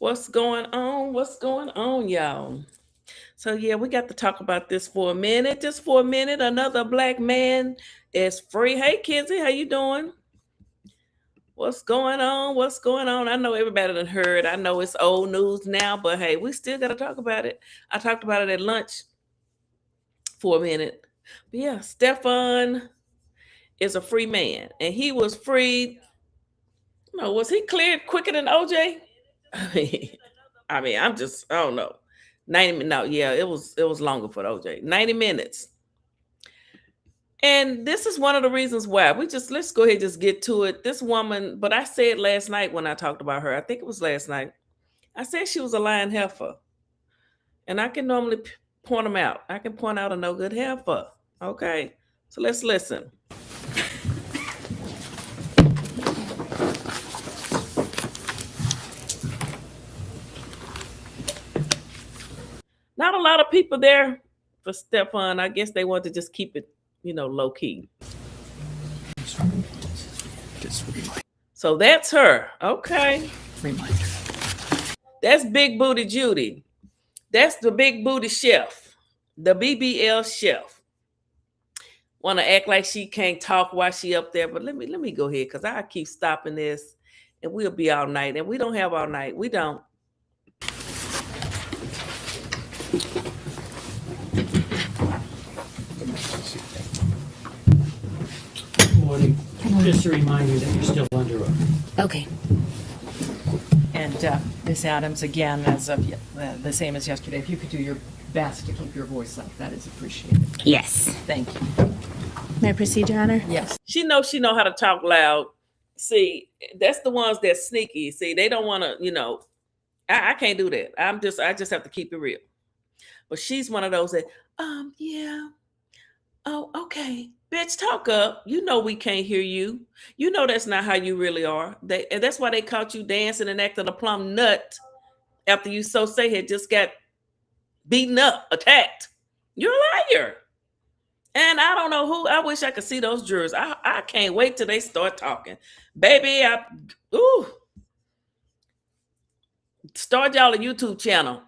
What's going on? What's going on, y'all? So yeah, we got to talk about this for a minute. Just for a minute. Another black man is free. Hey, Kizzy, how you doing? What's going on? What's going on? I know everybody done heard. I know it's old news now, but hey, we still got to talk about it. I talked about it at lunch for a minute. But yeah, Stefon is a free man, and he was freed. No, was he cleared quicker than OJ? I don't know. 90 no, yeah, it was longer for the OJ. 90 minutes. And this is one of the reasons why. Let's go ahead and just get to it. This woman, but I said last night when I talked about her, I think it was last night, I said she was a lying heifer. And I can normally point them out. I can point out a no good heifer. Okay. So let's listen. Not a lot of people there for Stefon. I guess they want to just keep it, low key. So that's her. Okay. Reminder. That's Big Booty Judy. That's the Big Booty Chef. The BBL chef. Want to act like she can't talk while she up there, but let me go ahead because I keep stopping this and we'll be all night. And we don't have all night. We don't. Good morning. Just a reminder that you're still under oath. Okay. And Ms. Adams, again, as of the same as yesterday, if you could do your best to keep your voice up, that is appreciated. Yes. Thank you. May I proceed, Your Honor? Yes. She know how to talk loud. See, that's the ones that's sneaky. See, they don't want to, I can't do that. I just have to keep it real. But she's one of those that, yeah. Oh, okay. Bitch, talk up. You know we can't hear you. You know that's not how you really are. And that's why they caught you dancing and acting a plumb nut after you had just got beaten up, attacked. You're a liar. And I don't know who. I wish I could see those jurors. I can't wait till they start talking. Baby, start y'all a YouTube channel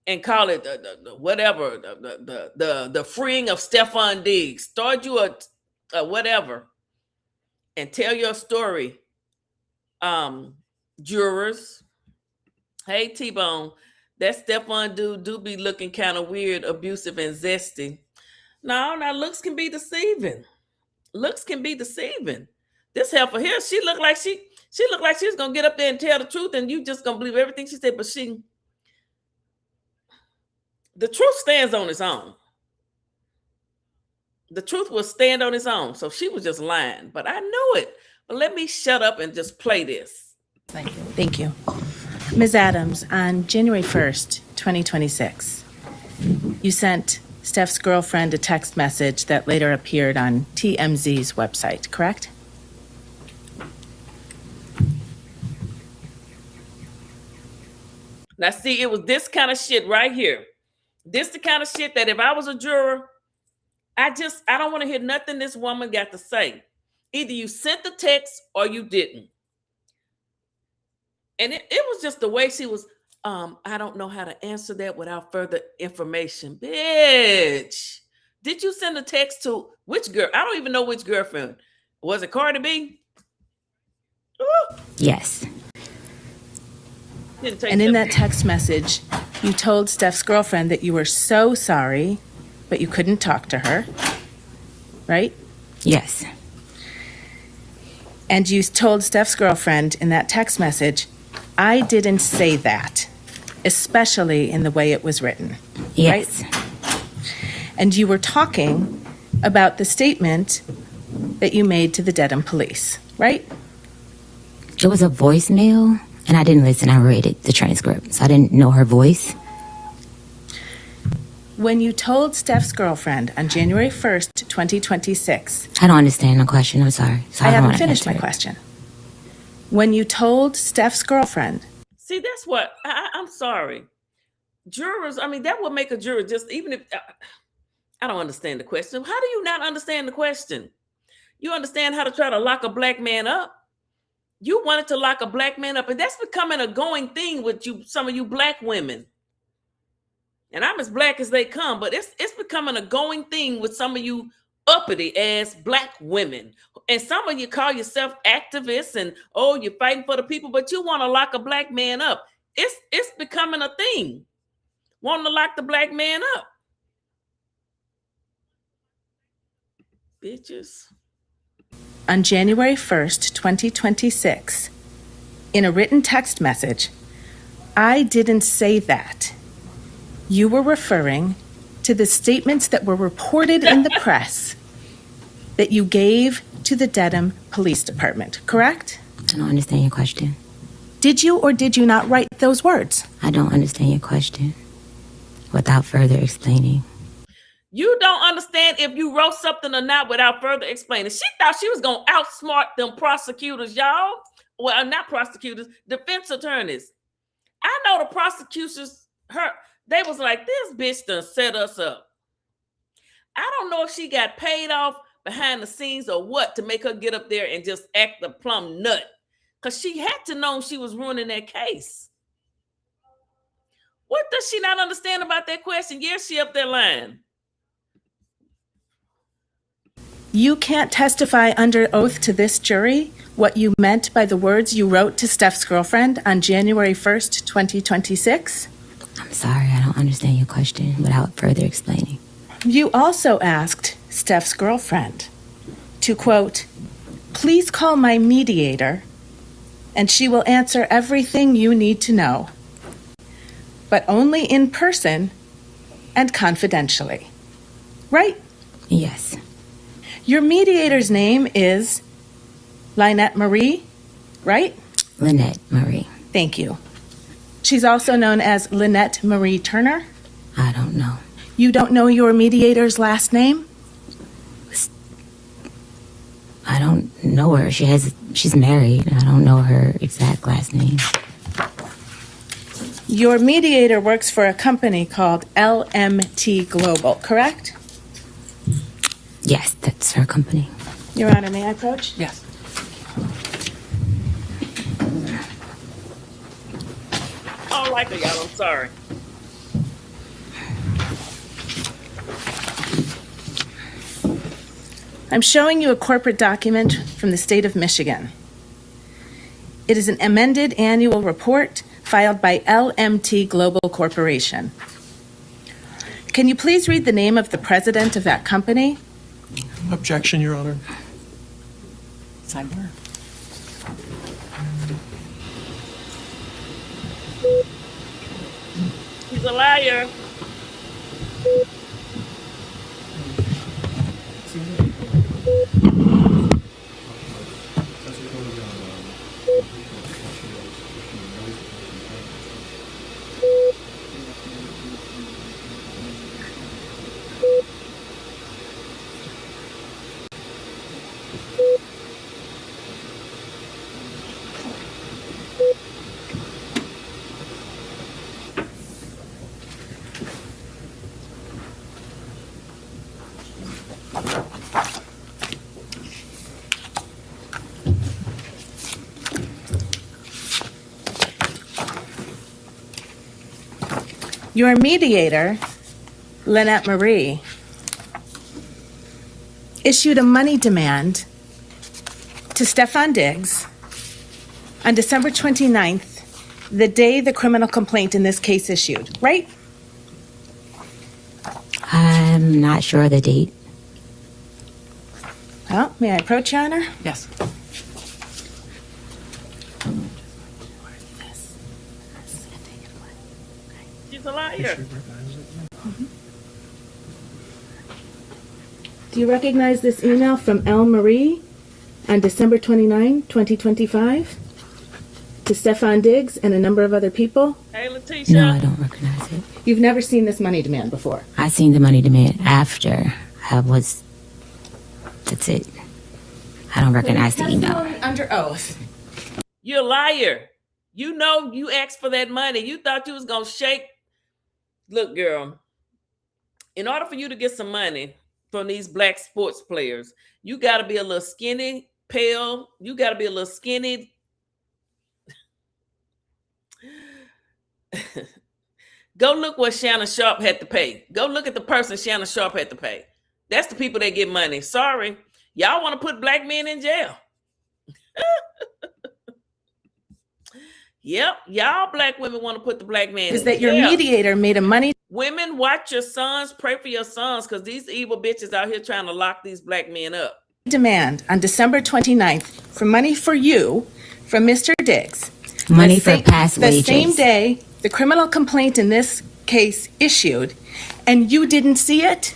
and call it whatever, the freeing of Stefon Diggs. Start you a whatever and tell your story. Jurors. Hey, T-Bone, that Stefon dude do be looking kind of weird, abusive, and zesty. No, looks can be deceiving. Looks can be deceiving. This heifer here, she looked like she was gonna get up there and tell the truth, and you just gonna believe everything she said. But the truth stands on its own. The truth will stand on its own. So she was just lying, but I knew it. But let me shut up and just play this. Thank you. Thank you. Ms. Adams, on January 1st, 2026, you sent Steph's girlfriend a text message that later appeared on TMZ's website, correct? Now, see, it was this kind of shit right here. This the kind of shit that if I was a juror, I don't want to hear nothing this woman got to say. Either you sent the text or you didn't. And it was just the way she was, I don't know how to answer that without further information. Bitch, did you send a text to which girl? I don't even know which girlfriend. Was it Cardi B? Ooh. Yes. And in that text message, you told Steph's girlfriend that you were so sorry, but you couldn't talk to her, right? Yes. And you told Steph's girlfriend in that text message, I didn't say that, especially in the way it was written. Yes. Right? And you were talking about the statement that you made to the Dedham police, right? It was a voicemail, and I didn't listen. I read the transcript, so I didn't know her voice. When you told Steph's girlfriend on January 1st, 2026... I don't understand the question. I'm sorry. I haven't finished my question. When you told Steph's girlfriend... See, that's what... I'm sorry. Jurors, that would make a juror just... Even if... I don't understand the question. How do you not understand the question? You understand how to try to lock a black man up? You wanted to lock a black man up, and that's becoming a going thing with you, some of you black women. And I'm as black as they come, but it's becoming a going thing with some of you uppity ass black women. And some of you call yourself activists and you're fighting for the people, but you want to lock a black man up. It's becoming a thing. Wanting to lock the black man up. Bitches. On January 1st, 2026, in a written text message, I didn't say that. You were referring to the statements that were reported in the press that you gave to the Dedham Police Department, correct? I don't understand your question. Did you or did you not write those words? I don't understand your question. Without further explaining. You don't understand if you wrote something or not without further explaining. She thought she was going to outsmart them prosecutors, y'all. Well, not prosecutors, defense attorneys. I know the prosecutors, they was like, this bitch done set us up. I don't know if she got paid off behind the scenes or what to make her get up there and just act a plumb nut. Because she had to know she was ruining that case. What does she not understand about that question? Yes, she up there lying. You can't testify under oath to this jury what you meant by the words you wrote to Steph's girlfriend on January 1st, 2026? I'm sorry, I don't understand your question without further explaining. You also asked Steph's girlfriend to, quote, please call my mediator and she will answer everything you need to know, but only in person and confidentially. Right? Yes. Your mediator's name is Lynette Marie, right? Lynette Marie. Thank you. She's also known as Lynette Marie Turner. I don't know. You don't know your mediator's last name? I don't know her. She's married. I don't know her exact last name. Your mediator works for a company called LMT Global, correct? Yes, that's her company. Your Honor, may I approach? Yes. I don't like her, y'all. I'm sorry. I'm showing you a corporate document from the state of Michigan. It is an amended annual report filed by LMT Global Corporation. Can you please read the name of the president of that company? Objection, Your Honor. Sidebar. He's a liar. Your mediator, Lynette Marie, issued a money demand to Stefon Diggs on December 29th, the day the criminal complaint in this case issued, right? I'm not sure of the date. Well, may I approach, Your Honor? Yes. She's a liar. Do you recognize this email from L. Marie on December 29, 2025 to Stefon Diggs and a number of other people? Hey, Letitia. No, I don't recognize it. You've never seen this money demand before. I seen the money demand after I was. That's it. I don't recognize the email. Testimony under oath. You're a liar. You know you asked for that money. You thought you was going to shake. Look, girl, in order for you to get some money from these black sports players, you got to be a little skinny, pale. You got to be a little skinny, Go look what Shannon Sharp had to pay. Go look at the person Shannon Sharp had to pay. That's the people that get money. Sorry. Y'all want to put black men in jail. Yep. Y'all black women want to put the black man Is in that jail. your mediator made a money Women, watch your sons. Pray for your sons because these evil bitches out here trying to lock these black men up. demand on December 29th for money for you from Mr. Diggs? Money for past the wages. same day the criminal complaint in this case issued, and you didn't see it?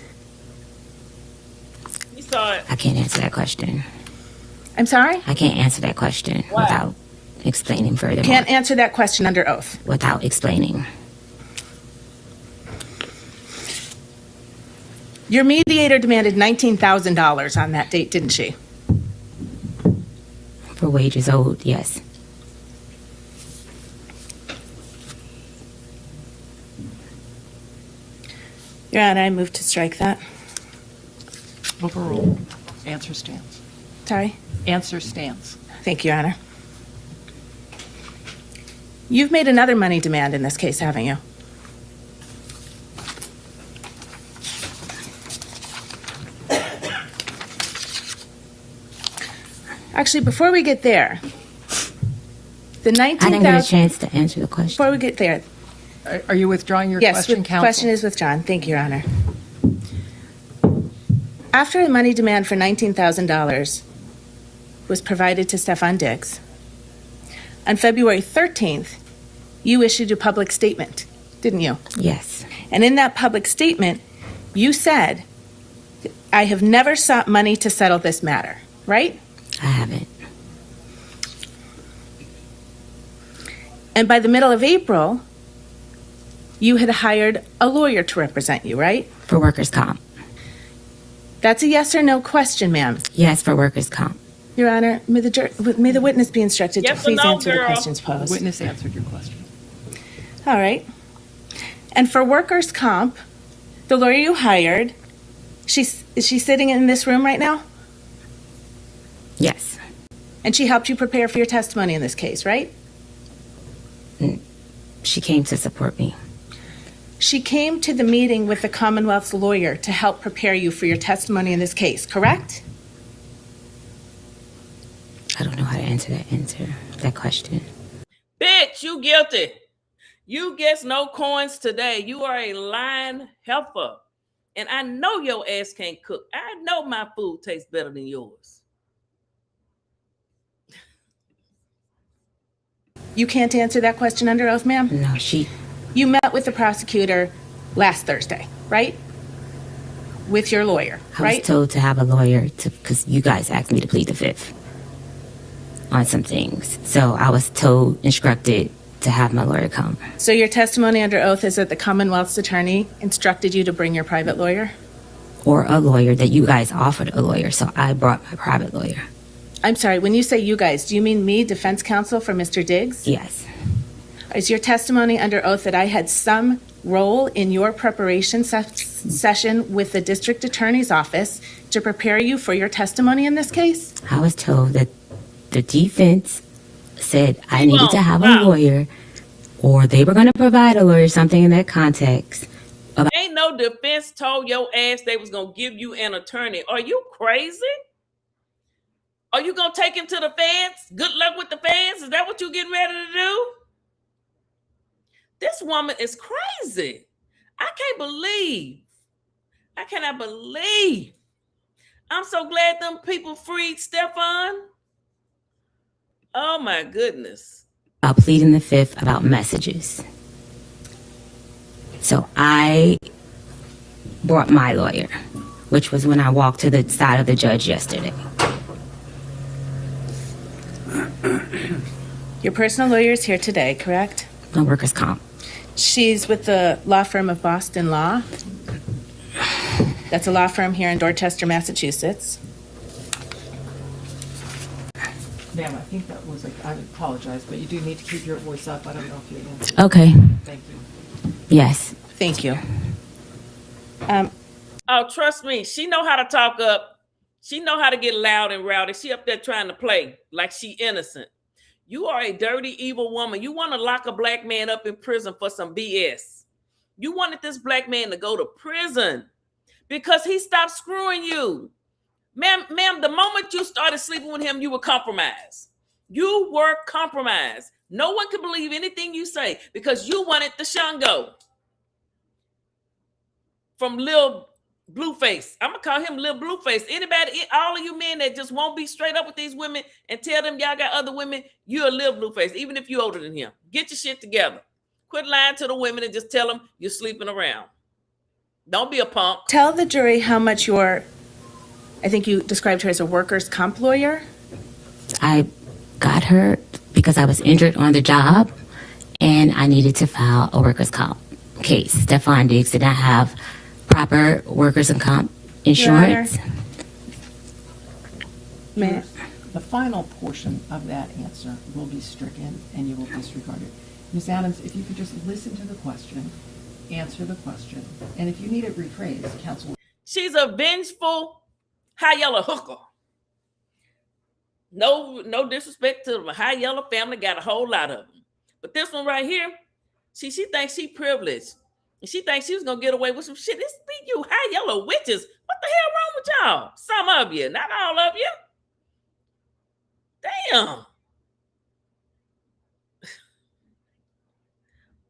You saw it. I can't answer that question. I'm sorry? I can't answer that question Why? without explaining further. Can't answer that question under oath. Without explaining. Your mediator demanded $19,000 on that date, didn't she? For wages owed, yes. Your Honor, I move to strike that. Overrule. Answer stands. Sorry? Answer stands. Thank you, Your Honor. You've made another money demand in this case, haven't you? Actually, before we get there, the I didn't get a $19,000. chance to answer the question. Before we get there, Are you withdrawing your yes, question, the counsel? question is withdrawn. Thank you, Your Honor. After the money demand for $19,000 was provided to Stefon Diggs, on February 13th, you issued a public statement, didn't you? Yes. And in that public statement, you said, I have never sought money to settle this matter, right? I haven't. And by the middle of April, you had hired a lawyer to represent you, right? For workers' comp. That's a yes or no question, ma'am. Yes, for workers' comp. Your Honor, may the witness be instructed Yes to or please no, answer the girl? questions The posed. witness answered your question. All right. And for workers' comp, the lawyer you hired, is she sitting in this room right now? Yes. And she helped you prepare for your testimony in this case, right? She came to support me. She came to the meeting with the Commonwealth's lawyer to help prepare you for your testimony in this case, correct? I don't know how to answer that question. Bitch, you guilty. You gets no coins today. You are a lying heifer. And I know your ass can't cook. I know my food tastes better than yours. You can't answer that question under oath, ma'am? No, You met with the prosecutor last Thursday, right? With your lawyer, I right? was told to have a lawyer because you guys asked me to plead the fifth on some things. So I was instructed to have my lawyer come. So your testimony under oath is that the Commonwealth's attorney instructed you to bring your private lawyer? Or a lawyer that you guys offered a lawyer. So I brought my private lawyer. I'm sorry, when you say you guys, do you mean me, defense counsel for Mr. Diggs? Yes. Is your testimony under oath that I had some role in your preparation session with the district attorney's office to prepare you for your testimony in this case? I was told that the defense said I needed to have a lawyer, or they were going to provide a lawyer, something in that context. Ain't no defense told your ass they was going to give you an attorney. Are you crazy? Are you going to take him to the feds? Good luck with the feds? Is that what you getting ready to do? This woman is crazy. I cannot believe. I'm so glad them people freed Stefon. Oh my goodness. About pleading the fifth about messages. So I brought my lawyer, which was when I walked to the side of the judge yesterday. Your personal lawyer is here today, correct? No workers' comp. She's with the law firm of Boston Law. That's a law firm here in Dorchester, Massachusetts. Ma'am, I think that was I apologize, but you do need to keep your voice up. I don't know if you answered. Okay. Thank you. Yes. Thank you. Oh, trust me, she know how to talk up. She know how to get loud and rowdy. She up there trying to play like she innocent. You are a dirty, evil woman. You want to lock a black man up in prison for some BS. You wanted this black man to go to prison because he stopped screwing you. Ma'am, the moment you started sleeping with him, you were compromised. You were compromised. No one can believe anything you say because you wanted the Shango from Lil Blueface. I'm going to call him Lil Blueface. Anybody, all of you men that just won't be straight up with these women and tell them y'all got other women, you're a Lil Blueface, even if you're older than him. Get your shit together. Quit lying to the women and just tell them you're sleeping around. Don't be a punk. Tell the jury how much I think you described her as a workers' comp lawyer. I got her because I was injured on the job and I needed to file a workers' comp case. Stefon Diggs did not have proper workers' and comp insurance. May The final portion of that answer will be stricken and you will disregard it. Ms. Adams, if you could just listen to the question, answer the question, and if you need it rephrased, counsel. She's a vengeful, high yellow hooker. No disrespect to the high yellow family, got a whole lot of them. But this one right here, she thinks she privileged. And she thinks she was going to get away with some shit. This be you high yellow witches. What the hell wrong with y'all? Some of you, not all of you. Damn.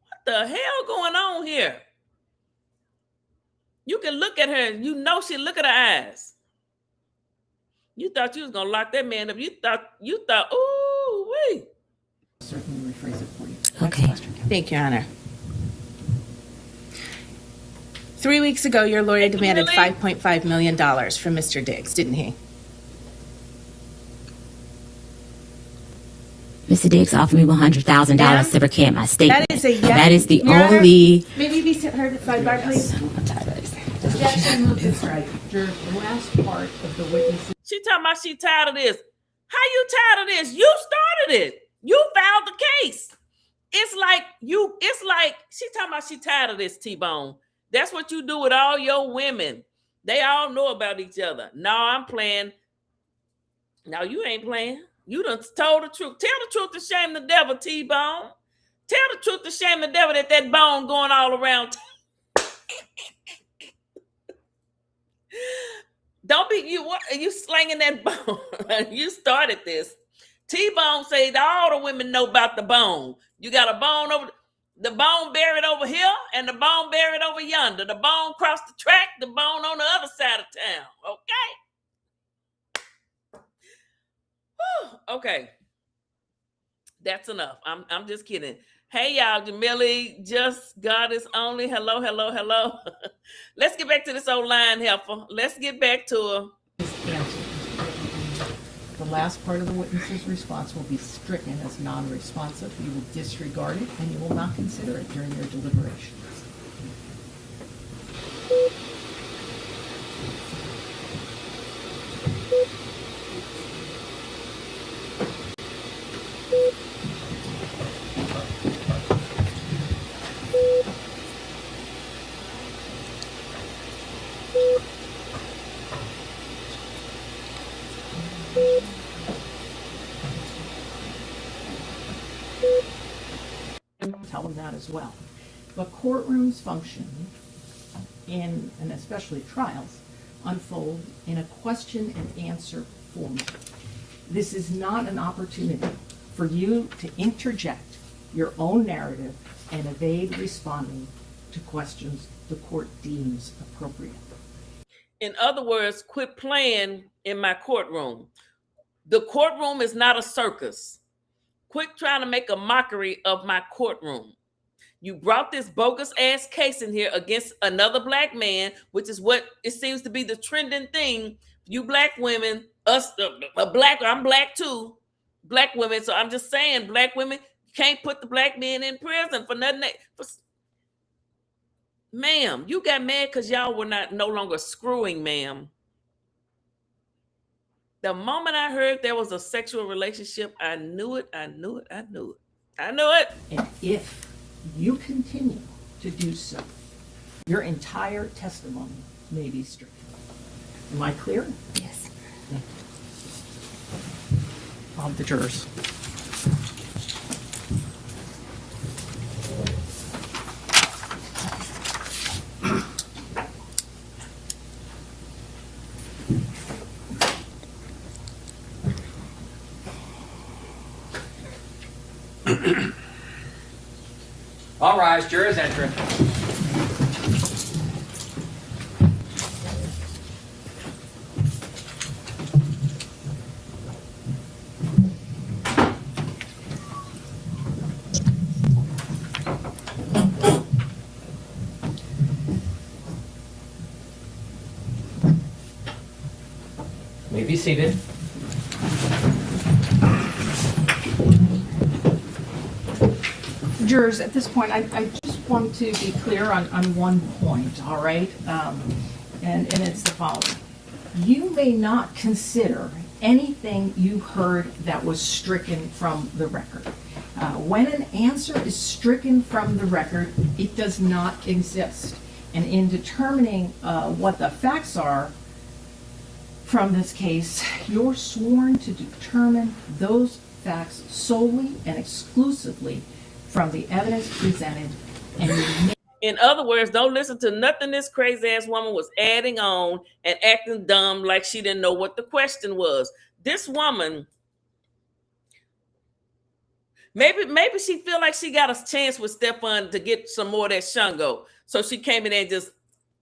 What the hell going on here? You can look at her and you know she look at her eyes. You thought you was going to lock that man up. You thought, ooh, wait. Certainly rephrase it for you. Okay. Next question. Thank you, Your Honor. 3 weeks ago, your lawyer demanded $5.5 million from Mr. Diggs, didn't he? Mr. Diggs offered me $100,000 Ma'am? to recant my statement. That is a yes. That is the Your Honor, only. Maybe you be heard at sidebar, please. Objection moved and strike. The last part of the witness. She talking about she tired of this. How you tired of this? You started it. You filed the case. It's like she talking about she tired of this, T-Bone. That's what you do with all your women. They all know about each other. No, I'm playing. No, you ain't playing. You done told the truth. Tell the truth to shame the devil, T-Bone. Tell the truth to shame the devil that bone going all around. Don't be you slinging that bone. You started this. T-Bone said all the women know about the bone. You got a bone over the bone buried over here and the bone buried over yonder. The bone crossed the track, the bone on the other side of town. Okay? Whew, okay. That's enough. I'm just kidding. Hey, y'all, Jamili, just God is only. Hello, hello, hello. Let's get back to this old line heifer. Let's get back to her. The last part of the witness's response will be stricken as non-responsive. You will disregard it and you will not consider it during your deliberations. Tell them that as well. But courtrooms function in, and especially trials, unfold in a question and answer format. This is not an opportunity for you to interject your own narrative and evade responding to questions the court deems appropriate. In other words, quit playing in my courtroom. The courtroom is not a circus. Quit trying to make a mockery of my courtroom. You brought this bogus ass case in here against another black man, which is what it seems to be the trending thing. You black women, I'm black too, black women. So I'm just saying, black women can't put the black men in prison for nothing. Ma'am, you got mad because y'all were no longer screwing, ma'am. The moment I heard there was a sexual relationship, I knew it. And if you continue to do so, your entire testimony may be stricken. Am I clear? Yes. The jurors. All rise, jurors enter. May be seated. Jurors, at this point, I just want to be clear on one point, all right? And it's the following. You may not consider anything you heard that was stricken from the record. When an answer is stricken from the record, it does not exist. And in determining what the facts are from this case, you're sworn to determine those facts solely and exclusively from the evidence presented. And in other words, don't listen to nothing this crazy ass woman was adding on and acting dumb like she didn't know what the question was. This woman, maybe she feel like she got a chance with Stefon to get some more of that Shango. So she came in there and just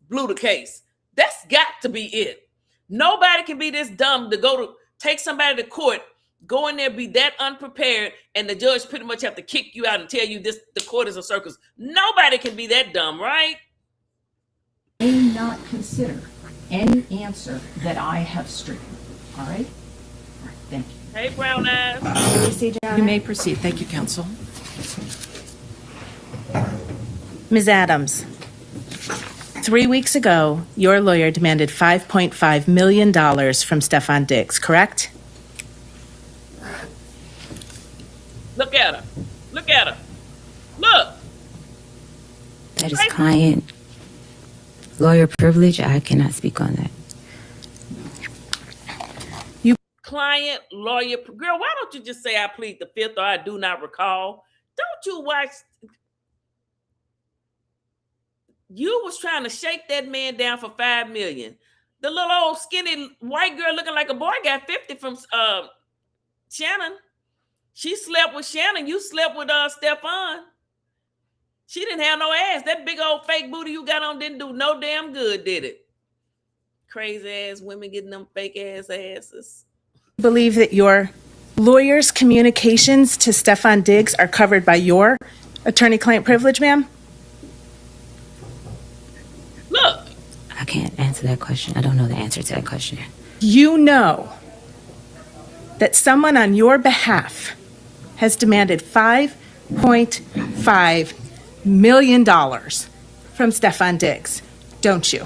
blew the case. That's got to be it. Nobody can be this dumb to go to take somebody to court, go in there, be that unprepared, and the judge pretty much have to kick you out and tell you this the court is a circus. Nobody can be that dumb, right? may not consider any answer that I have stricken. All right? All right, thank you. Hey, Brown Eyes. You may proceed. Thank you, counsel. Ms. Adams, 3 weeks ago, your lawyer demanded $5.5 million from Stefon Diggs, correct? Look at her. Look at her. Look. That is client lawyer privilege. I cannot speak on that. Client, lawyer. Girl, why don't you just say I plead the fifth or I do not recall? Don't you watch? You was trying to shake that man down for $5 million. The little old skinny white girl looking like a boy got 50 from Shannon. She slept with Shannon. You slept with Stefon. She didn't have no ass. That big old fake booty you got on didn't do no damn good, did it? Crazy ass women getting them fake ass asses. Believe that your lawyer's communications to Stefon Diggs are covered by your attorney-client privilege, ma'am? Look. I can't answer that question. I don't know the answer to that question. You know that someone on your behalf has demanded $5.5 million from Stefon Diggs, don't you?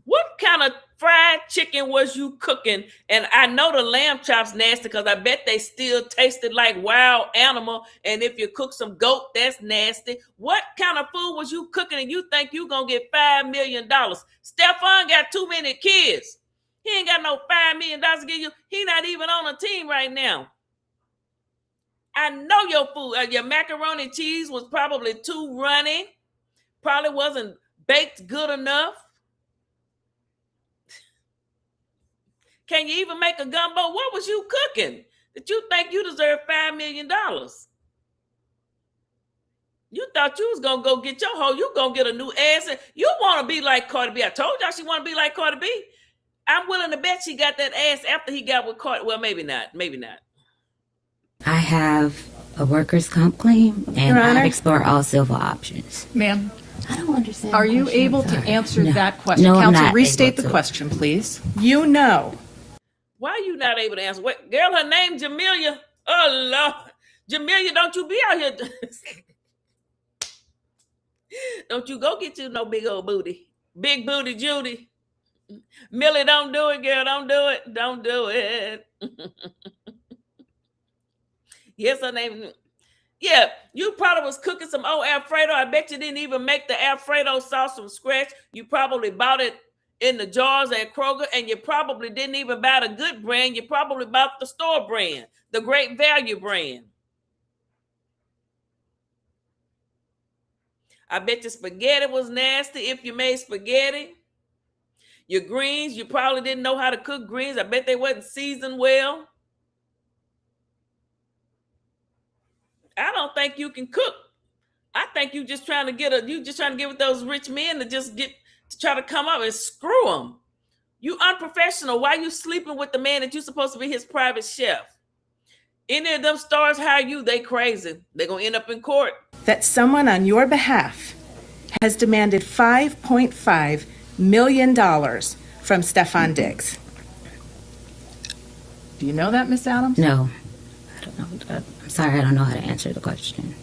What kind of fried chicken was you cooking? And I know the lamb chops nasty because I bet they still tasted like wild animal. And if you cook some goat, that's nasty. What kind of food was you cooking and you think you gonna get $5 million? Stefon got too many kids. He ain't got no $5 million to give you. He not even on a team right now. I know your food, your macaroni and cheese was probably too runny. Probably wasn't baked good enough. Can you even make a gumbo? What was you cooking that you think you deserve $5 million? You thought you was going to go get your hoe. You going to get a new ass. You want to be like Cardi B. I told y'all she want to be like Cardi B. I'm willing to bet she got that ass after he got with Cardi. Well, maybe not. Maybe not. I have a workers' comp claim, and Your Honor? I've explored all civil options. Ma'am, I don't understand. are the you question. able to Sorry. answer No. that question? No, I'm Counsel, not restate able the to. question, please. You know. Why are you not able to answer? What, girl, her name Jamelia. Oh, Lord. Jamelia, don't you be out here. Don't you go get you no big old booty. Big booty Judy. Millie, don't do it, girl. Don't do it. Don't do it. Yes, her name. Yeah, you probably was cooking some old Alfredo. I bet you didn't even make the Alfredo sauce from scratch. You probably bought it in the jars at Kroger, and you probably didn't even buy the good brand. You probably bought the store brand, the Great Value brand. I bet your spaghetti was nasty if you made spaghetti. Your greens, you probably didn't know how to cook greens. I bet they wasn't seasoned well. I don't think you can cook. I think you just trying to get with those rich men to try to come up and screw them. You unprofessional. Why you sleeping with the man that you're supposed to be his private chef? Any of them stars hire you, they crazy. They're going to end up in court. That someone on your behalf has demanded $5.5 million from Stefon Diggs. Do you know that, Miss Adams? No, I don't know. I'm sorry, I don't know how to answer the question.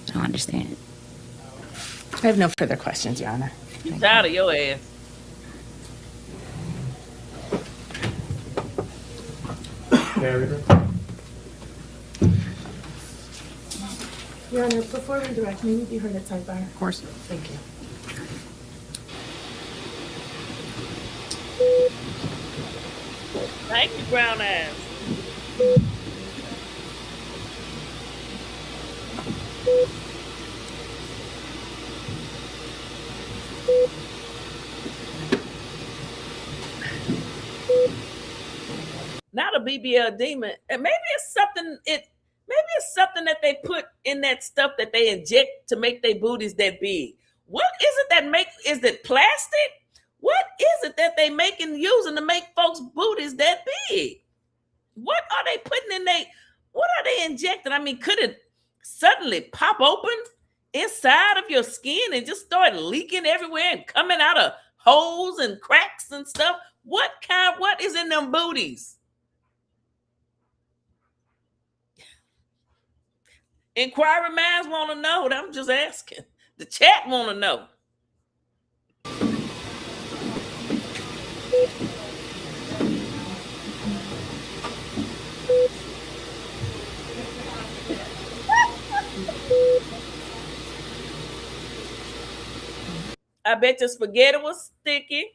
I don't understand. I have no further questions, Your Honor. You tired of your ass. Your Honor, before we direct, may we be heard at sidebar? Of course. Thank you. Thank you, brown ass. Not a BBL demon. And maybe it's something that they put in that stuff that they inject to make their booties that big. What is it is it plastic? What is it that they using to make folks' booties that big? What are they putting what are they injecting? I mean, could it suddenly pop open inside of your skin and just start leaking everywhere and coming out of holes and cracks and stuff? What is in them booties? Inquiring minds want to know. I'm just asking. The chat want to know. I bet your spaghetti was sticky.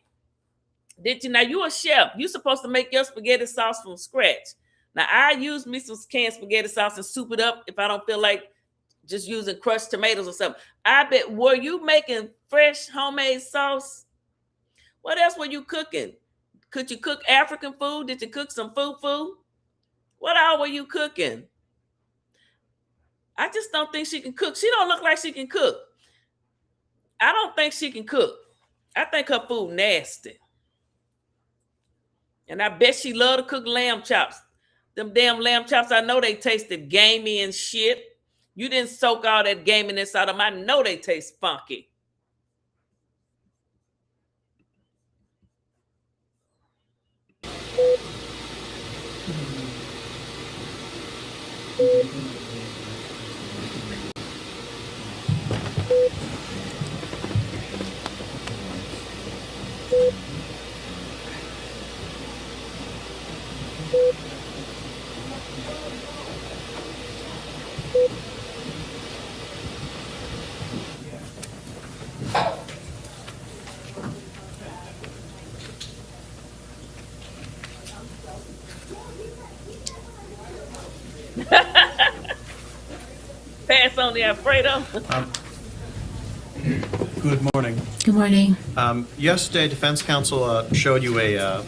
Did you? Now you a chef. You supposed to make your spaghetti sauce from scratch. Now I use me some canned spaghetti sauce and soup it up if I don't feel like just using crushed tomatoes or something. I bet, were you making fresh homemade sauce? What else were you cooking? Could you cook African food? Did you cook some food? What all were you cooking? I just don't think she can cook. She don't look like she can cook. I don't think she can cook. I think her food nasty. And I bet she love to cook lamb chops. Them damn lamb chops, I know they tasted gamey and shit. You didn't soak all that gaminess out of them. I know they taste funky. Pass on the Alfredo. Good morning. Good morning. Yesterday, Defense Counsel showed you a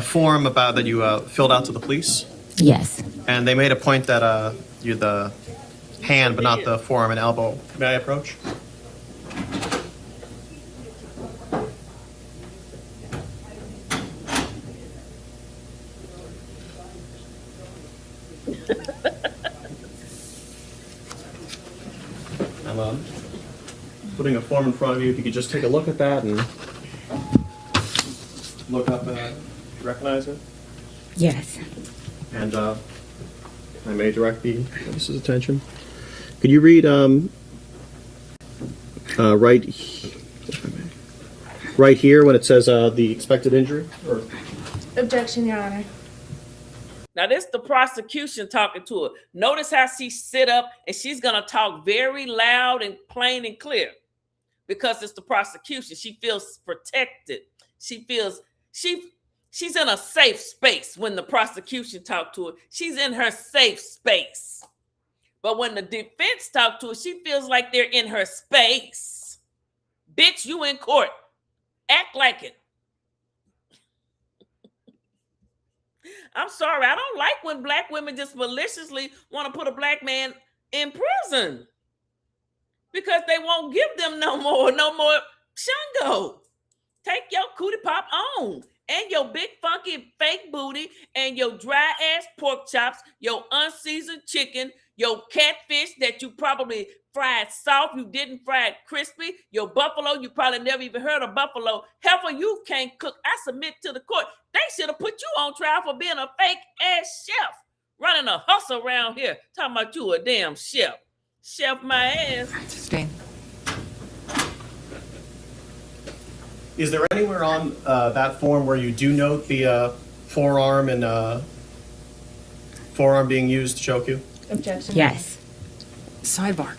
form that you filled out to the police, Yes. and they made a point that you're the hand, but not the forearm and elbow. May I approach? I'm putting a form in front of you. If you could just take a look at that and look up and recognize it. Yes. And I may direct the witness's attention. Could you read right here when it says the expected injury? Or? Objection, Your Honor. Now, this the prosecution talking to her. Notice how she sit up and she's going to talk very loud and plain and clear because it's the prosecution. She feels protected. She feels she's in a safe space when the prosecution talk to her. She's in her safe space. But when the defense talk to her, she feels like they're in her space. Bitch, you in court. Act like it. I'm sorry. I don't like when black women just maliciously want to put a black man in prison because they won't give them no more Shingo. Take your cootie pop on and your big funky fake booty and your dry ass pork chops, your unseasoned chicken, your catfish that you probably fried soft, you didn't fry it crispy, your buffalo, you probably never even heard of buffalo. Heifer, you can't cook. I submit to the court. They should have put you on trial for being a fake ass chef, running a hustle around here, talking about you a damn chef. Chef my ass. Sustain. Is there anywhere on that form where you do note the forearm and forearm being used to choke you? Objection. Yes. Sidebar.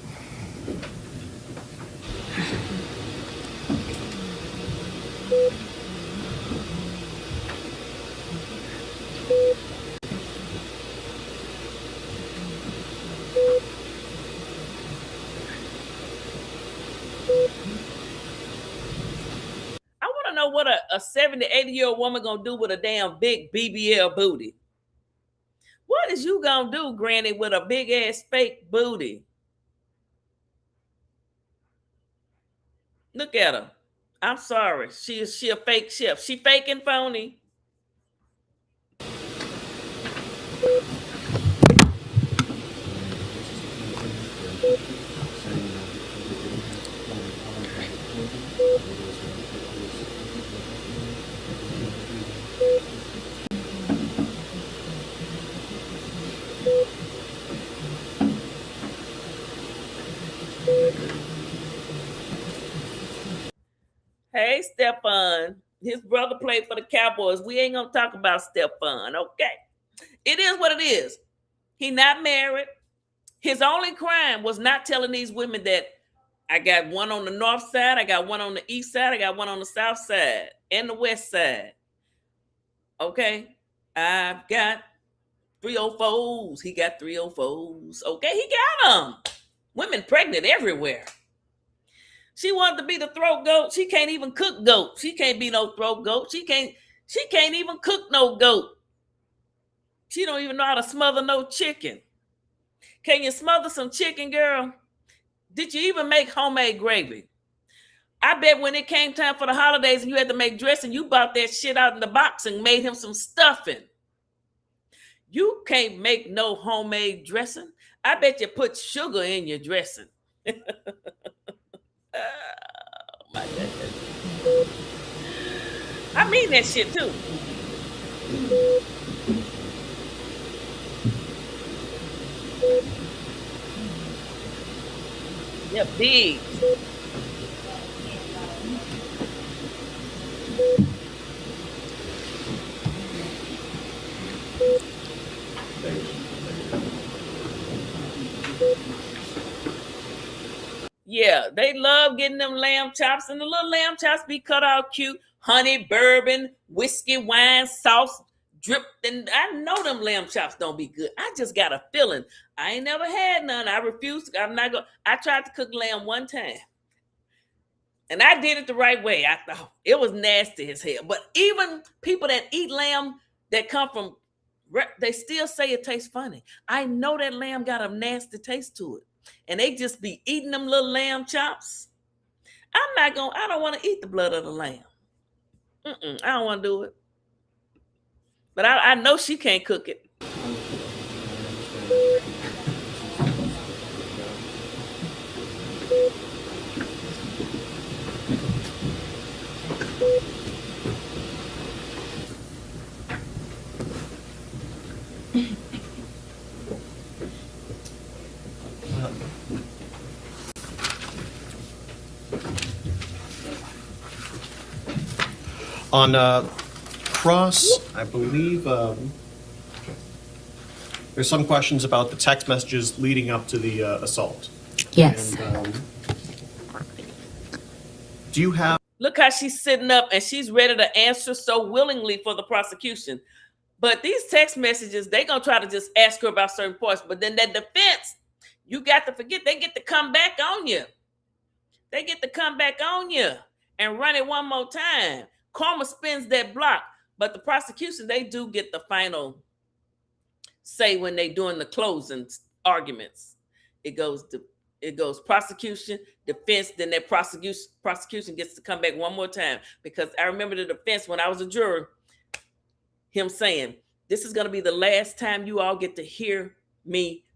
I want to know what a 70, 80-year-old woman gonna do with a damn big BBL booty. What is you gonna do, Granny, with a big ass fake booty? Look at her. I'm sorry. She a fake chef. She fake and phony. Hey, Stefon. His brother played for the Cowboys. We ain't gonna talk about Stefon, okay? It is what it is. He not married. His only crime was not telling these women that I got one on the north side, I got one on the east side, I got one on the south side and the west side. Okay? I've got 304s. He got 304s. Okay, he got them. Women pregnant everywhere. She wanted to be the throat goat. She can't even cook goat. She can't be no throat goat. She can't even cook no goat. She don't even know how to smother no chicken. Can you smother some chicken, girl? Did you even make homemade gravy? I bet when it came time for the holidays and you had to make dressing, you bought that shit out in the box and made him some stuffing. You can't make no homemade dressing. I bet you put sugar in your dressing. Oh my goodness. I mean that shit too. Yeah, big. Yeah, they love getting them lamb chops, and the little lamb chops be cut out cute. Honey, bourbon, whiskey, wine, sauce, dripped. And I know them lamb chops don't be good. I just got a feeling. I ain't never had none. I refuse. I'm not going. I tried to cook lamb one time, and I did it the right way. I thought it was nasty as hell. But even people that eat lamb that come from, they still say it tastes funny. I know that lamb got a nasty taste to it. And they just be eating them little lamb chops. I don't want to eat the blood of the lamb. I don't want to do it. But I know she can't cook it. On cross, I believe there's some questions about the text messages leading up to the assault. Yes. And, do you have? Look how she's sitting up and she's ready to answer so willingly for the prosecution. But these text messages, they gonna try to just ask her about certain parts. But then that defense, you got to forget, they get to come back on you. They get to come back on you and run it one more time. Karma spins that block. But the prosecution, they do get the final say when they doing the closing arguments. It goes prosecution, defense, then that prosecution gets to come back one more time. Because I remember the defense when I was a juror, him saying, this is going to be the last time you all get to hear me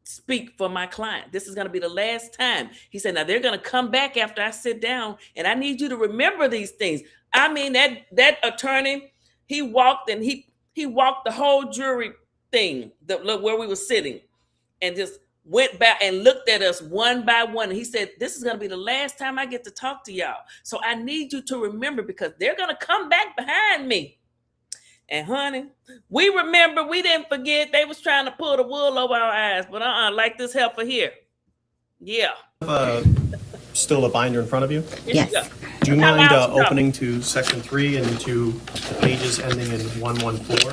speak for my client. This is going to be the last time. He said, now they're going to come back after I sit down, and I need you to remember these things. I mean, that attorney, he walked and he walked the whole jury thing, where we were sitting, and just went back and looked at us one by one. And he said, this is going to be the last time I get to talk to y'all. So I need you to remember, because they're going to come back behind me. And honey, we remember, we didn't forget. They was trying to pull the wool over our eyes, but like this heifer here. Yeah. Still a binder in front of you? Yes. Do you mind opening to section 3 and to the pages ending in 114?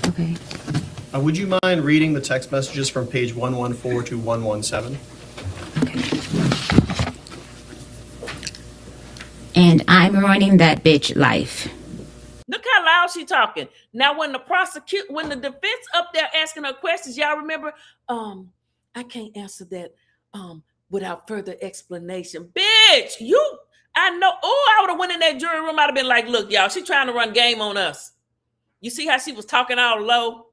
Okay. Would you mind reading the text messages from page 114 to 117? And I'm running that bitch life. Look how loud she talking. Now, when the defense up there asking her questions, y'all remember, I can't answer that without further explanation. Bitch, I know. Oh, I would have went in that jury room. I'd have been like, look, y'all, she trying to run game on us. You see how she was talking all low?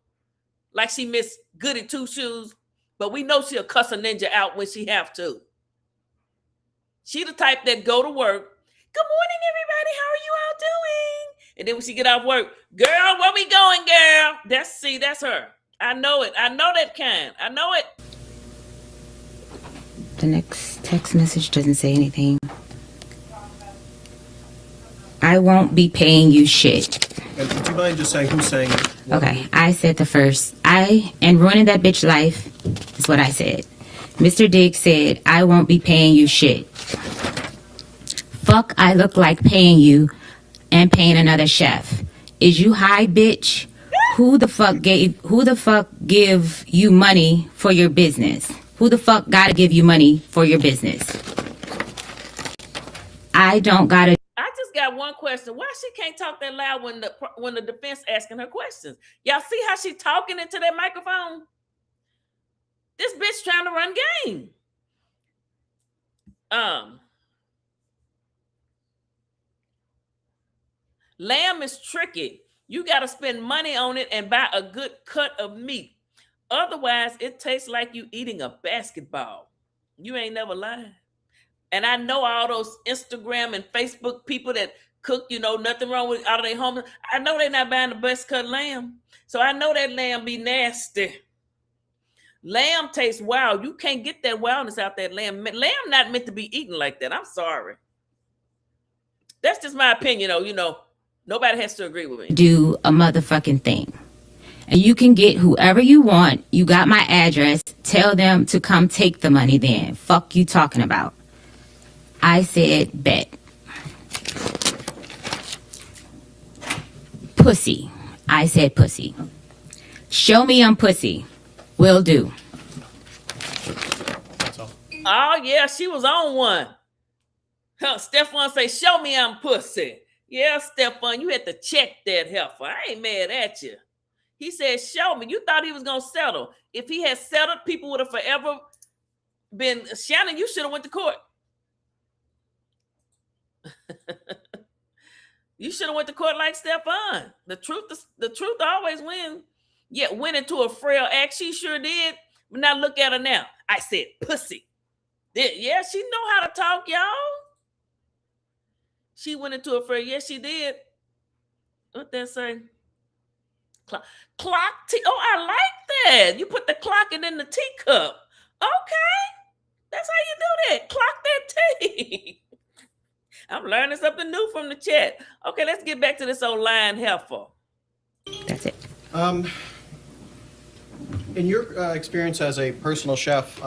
Like she missed Goody Two Shoes. But we know she'll cuss a ninja out when she have to. She the type that go to work. Good morning, everybody. How are you all doing? And then when she get off work, girl, where we going, girl? That's her. I know it. I know that kind. I know it. The next text message doesn't say anything. I won't be paying you shit. And would you mind just saying who's saying it? Okay, I said the first. And running that bitch life is what I said. Mr. Diggs said, I won't be paying you shit. Fuck, I look like paying you and paying another chef. Is you high, bitch? Who the fuck give you money for your business? Who the fuck gotta give you money for your business? I don't gotta. I just got one question. Why she can't talk that loud when the defense asking her questions? Y'all see how she talking into that microphone? This bitch trying to run game. Lamb is tricky. You got to spend money on it and buy a good cut of meat. Otherwise, it tastes like you eating a basketball. You ain't never lied. And I know all those Instagram and Facebook people that cook, nothing wrong with out of their home. I know they're not buying the best cut lamb. So I know that lamb be nasty. Lamb tastes wild. You can't get that wildness out that lamb. Lamb not meant to be eaten like that. I'm sorry. That's just my opinion, Nobody has to agree with me. Do a motherfucking thing. And you can get whoever you want. You got my address. Tell them to come take the money then. Fuck you talking about. I said bet. Pussy. I said pussy. Show me I'm pussy. Will do. Oh, yeah, she was on one. Stefon say, show me I'm pussy. Yeah, Stefon, you had to check that heifer. I ain't mad at you. He said, show me. You thought he was going to settle. If he had settled, people would have forever been, Shannon, you should have went to court. You should have went to court like Stefon. The truth always wins. Yeah, went into a frail act. She sure did. But now look at her now. I said pussy. Yeah, she know how to talk, y'all. She went into a frail. Yes, she did. What that say? Clock. Oh, I like that. You put the clock in the teacup. Okay. That's how you do that. Clock that tea. I'm learning something new from the chat. Okay, let's get back to this old lion heifer. That's it. In your experience as a personal chef,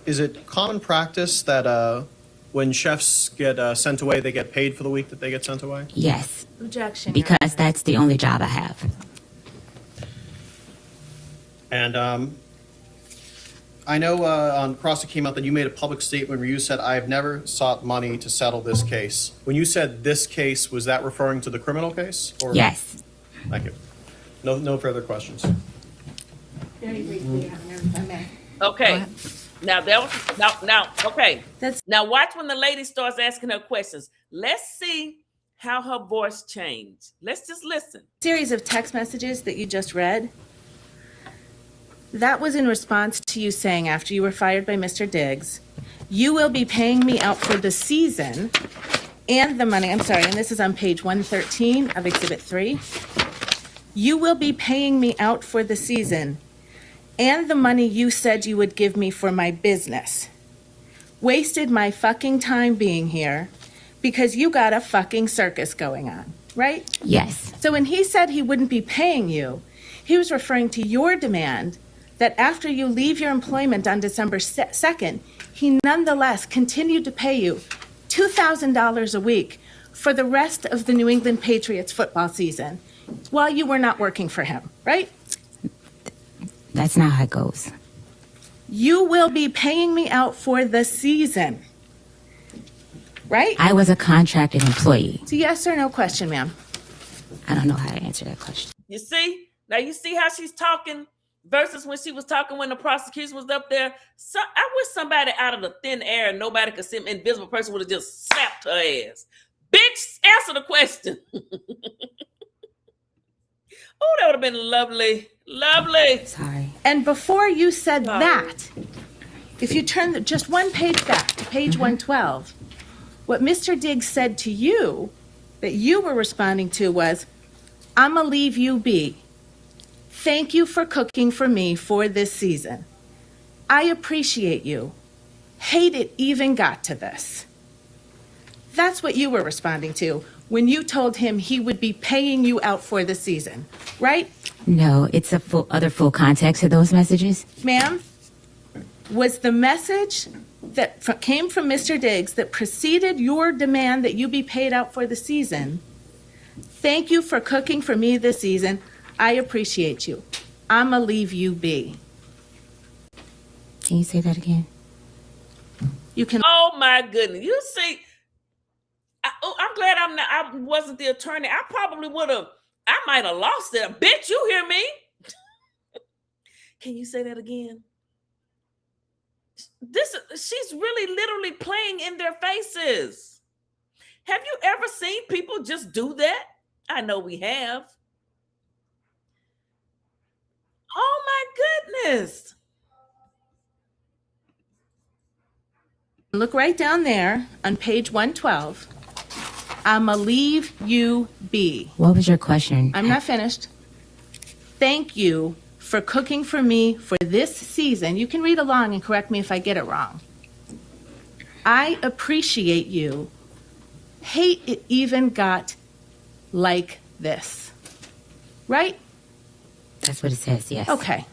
is it common practice that when chefs get sent away, they get paid for the week that they get sent away? Yes, Objection. Your because Honor. that's the only job I have. And I know on cross it came out that you made a public statement where you said, "I've never sought money to settle this case." When you said this case, was that referring to the criminal case? Or? Yes. Thank you. No further questions. Very briefly, Your Honor, if I may. Okay. Now that was now okay. That's Now watch when the lady starts asking her questions. Let's see how her voice changed. Let's just listen. series of text messages that you just read. That was in response to you saying after you were fired by Mr. Diggs, you will be paying me out for the season and the money. I'm sorry, and this is on page 113 of Exhibit 3. You will be paying me out for the season and the money you said you would give me for my business. Wasted my fucking time being here because you got a fucking circus going on, right? Yes. So when he said he wouldn't be paying you, he was referring to your demand that after you leave your employment on December 2nd, he nonetheless continued to pay you $2,000 a week for the rest of the New England Patriots football season while you were not working for him, right? That's not how it goes. You will be paying me out for the season, right? I was a contracted employee. It's a yes or no question, ma'am. I don't know how to answer that question. You see? Now you see how she's talking versus when she was talking when the prosecution was up there. So I wish somebody out of the thin air and nobody could see, an invisible person would have just slapped her ass. Bitch, answer the question. Oh, that would have been lovely. Lovely. Sorry. And before you said Sorry. that, if you turn just one page back to page 112, what Mr. Diggs said to you that you were responding to was, "I'ma leave you be. Thank you for cooking for me for this season. I appreciate you. Hate it even got to this." That's what you were responding to when you told him he would be paying you out for the season, right? No, it's a full context of those messages. Ma'am, was the message that came from Mr. Diggs that preceded your demand that you be paid out for the season, "Thank you for cooking for me this season. I appreciate you. I'ma leave you be." Can you say that again? You can. Oh my goodness. You see, I'm glad I wasn't the attorney. I probably would have, I might have lost it. Bitch, you hear me? Can you say that again? She's really literally playing in their faces. Have you ever seen people just do that? I know we have. Oh my goodness. Look right down there on page 112. "I'ma leave you be." What was your question? I'm not finished. "Thank you for cooking for me for this season." You can read along and correct me if I get it wrong. "I appreciate you. Hate it even got like this." Right? That's what it says, yes. Okay.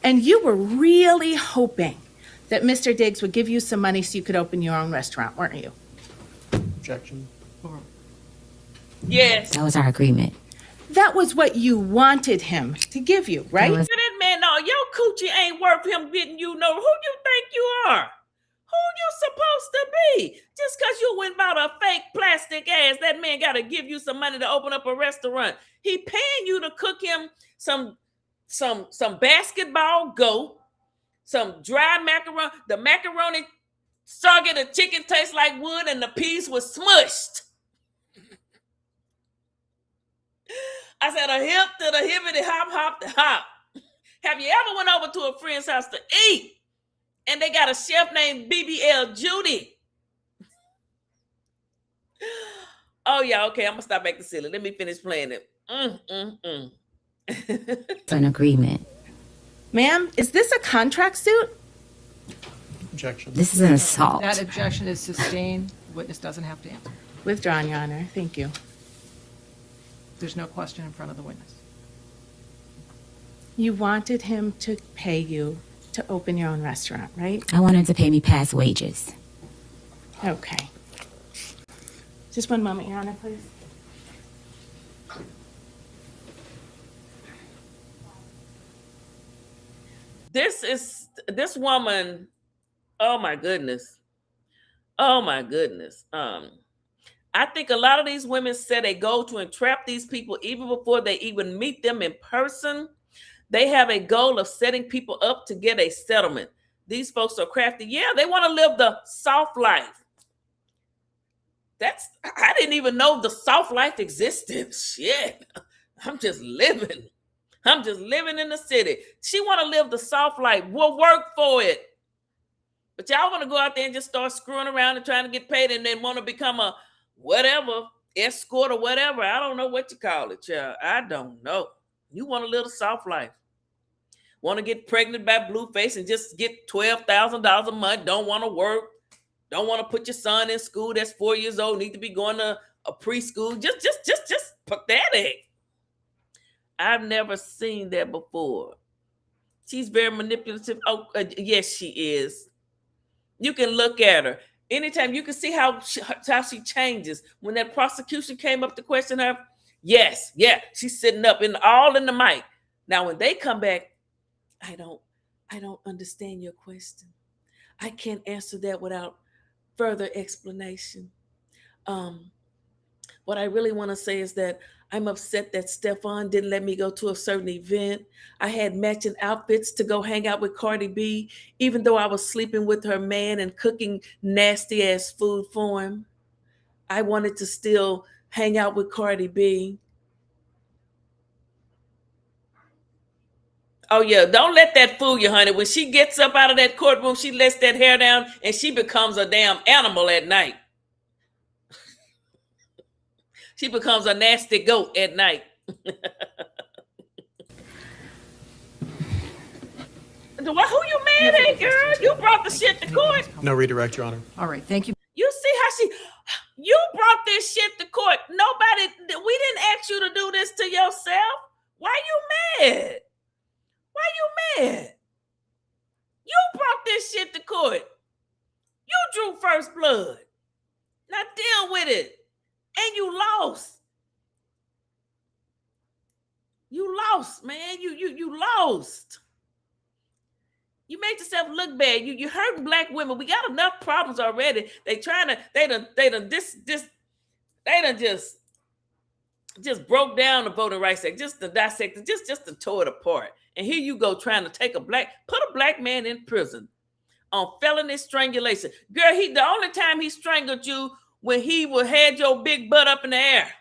And you were really hoping that Mr. Diggs would give you some money so you could open your own restaurant, weren't you? Objection. Yes. That was our agreement. That was what you wanted him to give you, right? That was- That man, no, your coochie ain't worth him getting you no. Who you think you are? Who you supposed to be? Just because you went about a fake plastic ass, that man got to give you some money to open up a restaurant. He paying you to cook him some basketball goat, some dry macaroni. The macaroni soggy, the chicken tastes like wood, and the peas was smushed. I said a hip to the hippity hop, hop to hop. Have you ever went over to a friend's house to eat and they got a chef named BBL Judy? Oh yeah, okay, I'm gonna stop acting silly. Let me finish playing it. It's an agreement. Ma'am, is this a contract suit? Objection. This is an assault. That objection is sustained. Witness doesn't have to answer. Withdrawn, Your Honor. Thank you. There's no question in front of the witness. You wanted him to pay you to open your own restaurant, right? I want him to pay me past wages. Okay. Just one moment, Your Honor, please. This woman. Oh my goodness. Oh my goodness. I think a lot of these women set a goal to entrap these people even before they even meet them in person. They have a goal of setting people up to get a settlement. These folks are crafty. Yeah, they want to live the soft life. I didn't even know the soft life existed. Shit. I'm just living. I'm just living in the city. She want to live the soft life. We'll work for it. But y'all want to go out there and just start screwing around and trying to get paid and then want to become a whatever, escort or whatever. I don't know what you call it, child. I don't know. You want to live the soft life. Want to get pregnant by Blueface and just get $12,000 a month. Don't want to work. Don't want to put your son in school that's 4 years old. Need to be going to a preschool. Just pathetic. I've never seen that before. She's very manipulative. Oh, yes, she is. You can look at her. Anytime you can see how she changes. When that prosecution came up to question her, yes, yeah, she's sitting up all in the mic. Now, when they come back, I don't understand your question. I can't answer that without further explanation. What I really want to say is that I'm upset that Stefon didn't let me go to a certain event. I had matching outfits to go hang out with Cardi B, even though I was sleeping with her man and cooking nasty ass food for him. I wanted to still hang out with Cardi B. Oh yeah, don't let that fool you, honey. When she gets up out of that courtroom, she lets that hair down and she becomes a damn animal at night. She becomes a nasty goat at night. Who you mad at, girl? You brought the shit to court. No redirect, Your Honor. All right, thank you. You see how you brought this shit to court. We didn't ask you to do this to yourself. Why you mad? Why you mad? You brought this shit to court. You drew first blood. Now deal with it. And you lost. You lost, man. You lost. You made yourself look bad. You hurting black women. We got enough problems already. They done just broke down the Voting Rights Act, just to dissect it, just to tore it apart. And here you go trying to put a black man in prison on felony strangulation. Girl, the only time he strangled you when he had your big butt up in the air.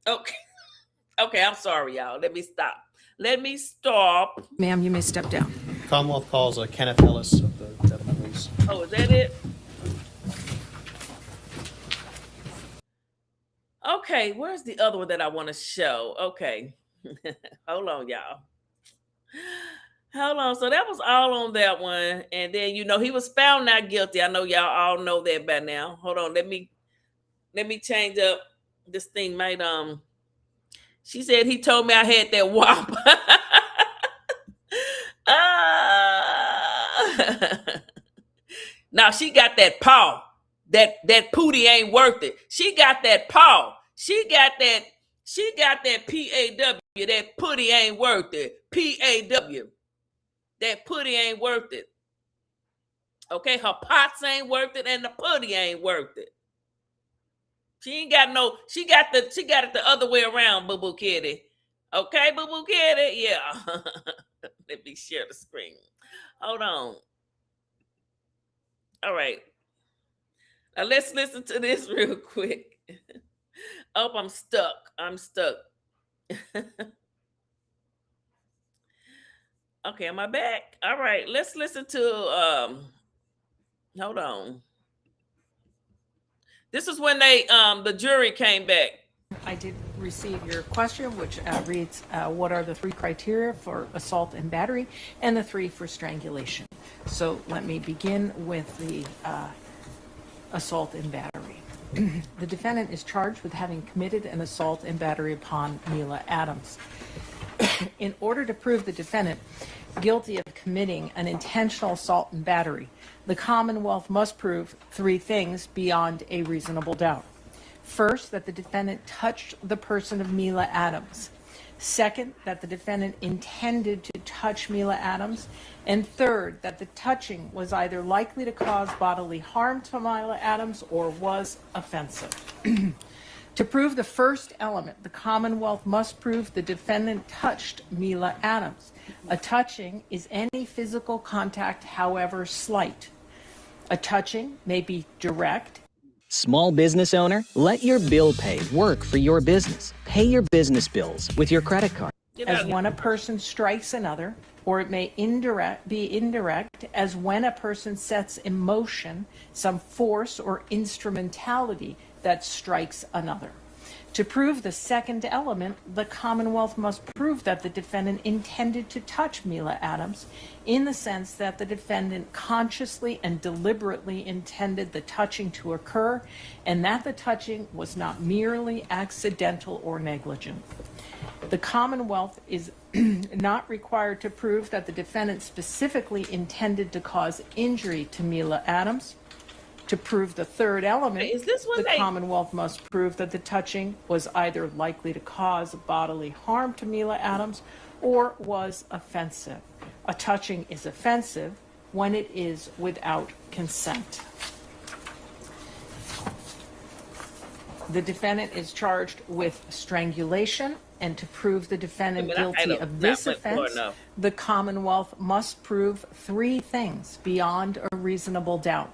Okay, I'm sorry, y'all. Let me stop. Ma'am, you may step down. Commonwealth calls Kenneth Ellis of the Devon Police. Oh, is that it? Okay, where's the other one that I want to show? Okay. Hold on, y'all. Hold on. So that was all on that one. And then, he was found not guilty. I know y'all all know that by now. Hold on. Let me change up this thing. She said he told me I had that whop. Now she got that paw. That pootie ain't worth it. She got that paw. She got that PAW. That pootie ain't worth it. PAW. That pootie ain't worth it. Okay, her pots ain't worth it, and the pootie ain't worth it. She got it the other way around, Boo Boo Kitty. Okay, Boo Boo Kitty? Yeah. Let me share the screen. Hold on. All right. Now let's listen to this real quick. Oh, I'm stuck. Okay, am I back? All right, let's listen to hold on. This is when the jury came back. I did receive your question, which reads, what are the 3 criteria for assault and battery and the 3 for strangulation? So let me begin with the assault and battery. The defendant is charged with having committed an assault and battery upon Mila Adams. In order to prove the defendant guilty of committing an intentional assault and battery, The Commonwealth must prove three things beyond a reasonable doubt. First, that the defendant touched the person of Mila Adams. Second, that the defendant intended to touch Mila Adams. And third, that the touching was either likely to cause bodily harm to Mila Adams or was offensive. To prove the first element, the Commonwealth must prove the defendant touched Mila Adams. A touching is any physical contact, however slight. A touching may be direct. Small business owner, let your bill pay work for your business. Pay your business bills with your credit card. As when a person strikes another, or it may be indirect, as when a person sets in motion some force or instrumentality that strikes another. To prove the second element, the Commonwealth must prove that the defendant intended to touch Mila Adams in the sense that the defendant consciously and deliberately intended the touching to occur and that the touching was not merely accidental or negligent. The Commonwealth is not required to prove that the defendant specifically intended to cause injury to Mila Adams. To prove the third element, the Commonwealth must prove that the touching was either likely to cause bodily harm to Mila Adams or was offensive. A touching is offensive when it is without consent. The defendant is charged with strangulation, and to prove the defendant guilty of this offense, the Commonwealth must prove three things beyond a reasonable doubt.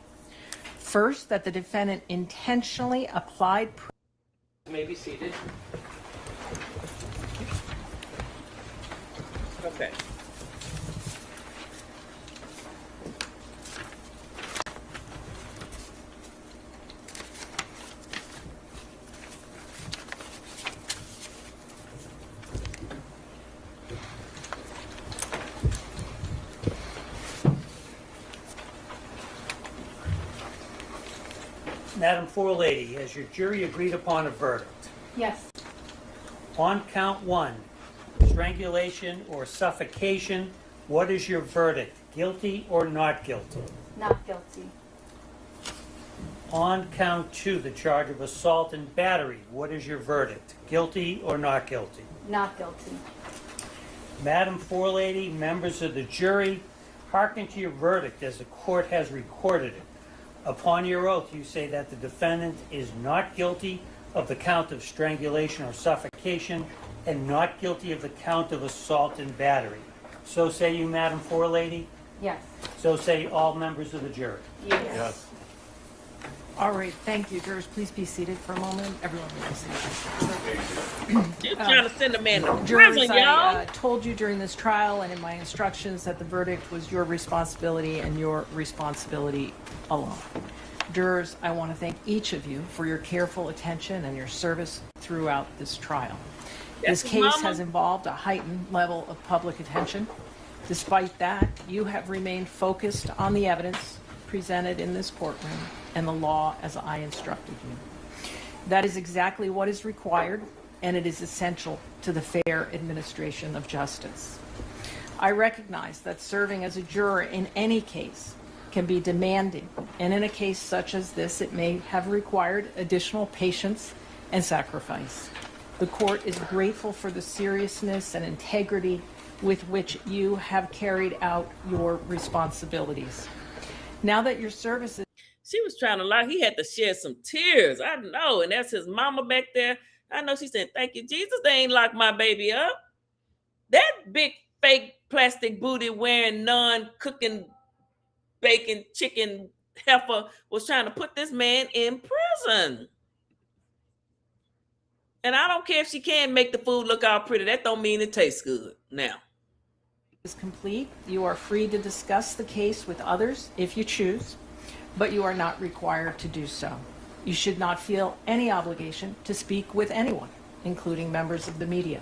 First, that the defendant intentionally applied. You may be seated. Okay. Madam Forelady, has your jury agreed upon a verdict? Yes. On count one, strangulation or suffocation, what is your verdict? Guilty or not guilty? Not guilty. On count two, the charge of assault and battery, what is your verdict? Guilty or not guilty? Not guilty. Madam Forelady, members of the jury, hearken to your verdict as the court has recorded it. Upon your oath, you say that the defendant is not guilty of the count of strangulation or suffocation and not guilty of the count of assault and battery. So say you, Madam Forelady? Yes. So say all members of the jury? Yes. All right, thank you. Jurors, please be seated for a moment. Everyone be seated. You're trying to send a man to Jurors, prison, I y'all. told you during this trial and in my instructions that the verdict was your responsibility and your responsibility alone. Jurors, I want to thank each of you for your careful attention and your service throughout this trial. This case has involved a heightened level of public attention. Despite that, you have remained focused on the evidence presented in this courtroom and the law as I instructed you. That is exactly what is required, and it is essential to the fair administration of justice. I recognize that serving as a juror in any case can be demanding, and in a case such as this, it may have required additional patience and sacrifice. The court is grateful for the seriousness and integrity with which you have carried out your responsibilities. Now that your service is... She was trying to lie. He had to shed some tears. I know. And that's his mama back there. I know she said, thank you, Jesus. They ain't locked my baby up. That big fake plastic booty wearing non-cooking bacon chicken heifer was trying to put this man in prison. And I don't care if she can make the food look all pretty. That don't mean it tastes good. Now. Is complete. You are free to discuss the case with others if you choose, but you are not required to do so. You should not feel any obligation to speak with anyone, including members of the media.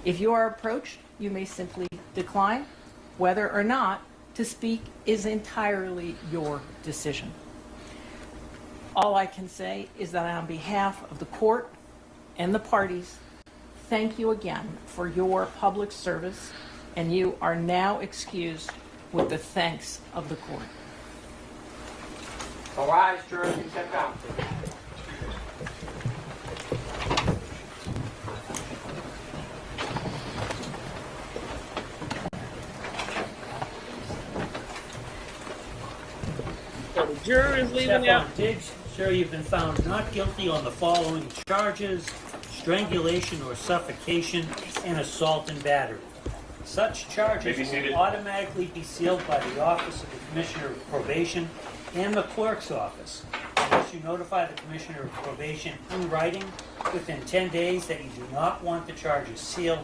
If you are approached, you may simply decline. Whether or not to speak is entirely your decision. All I can say is that on behalf of the court and the parties, thank you again for your public service, and you are now excused with the thanks of the court. All rise, jurors, you step down. So the jury is leaving out. Stefon Diggs, sir, you've been found not guilty on the following charges: strangulation or suffocation and assault and battery. Such charges will automatically be sealed by the Office of the Commissioner of Probation and the Clerk's Office, unless you notify the Commissioner of Probation in writing within 10 days that you do not want the charges sealed,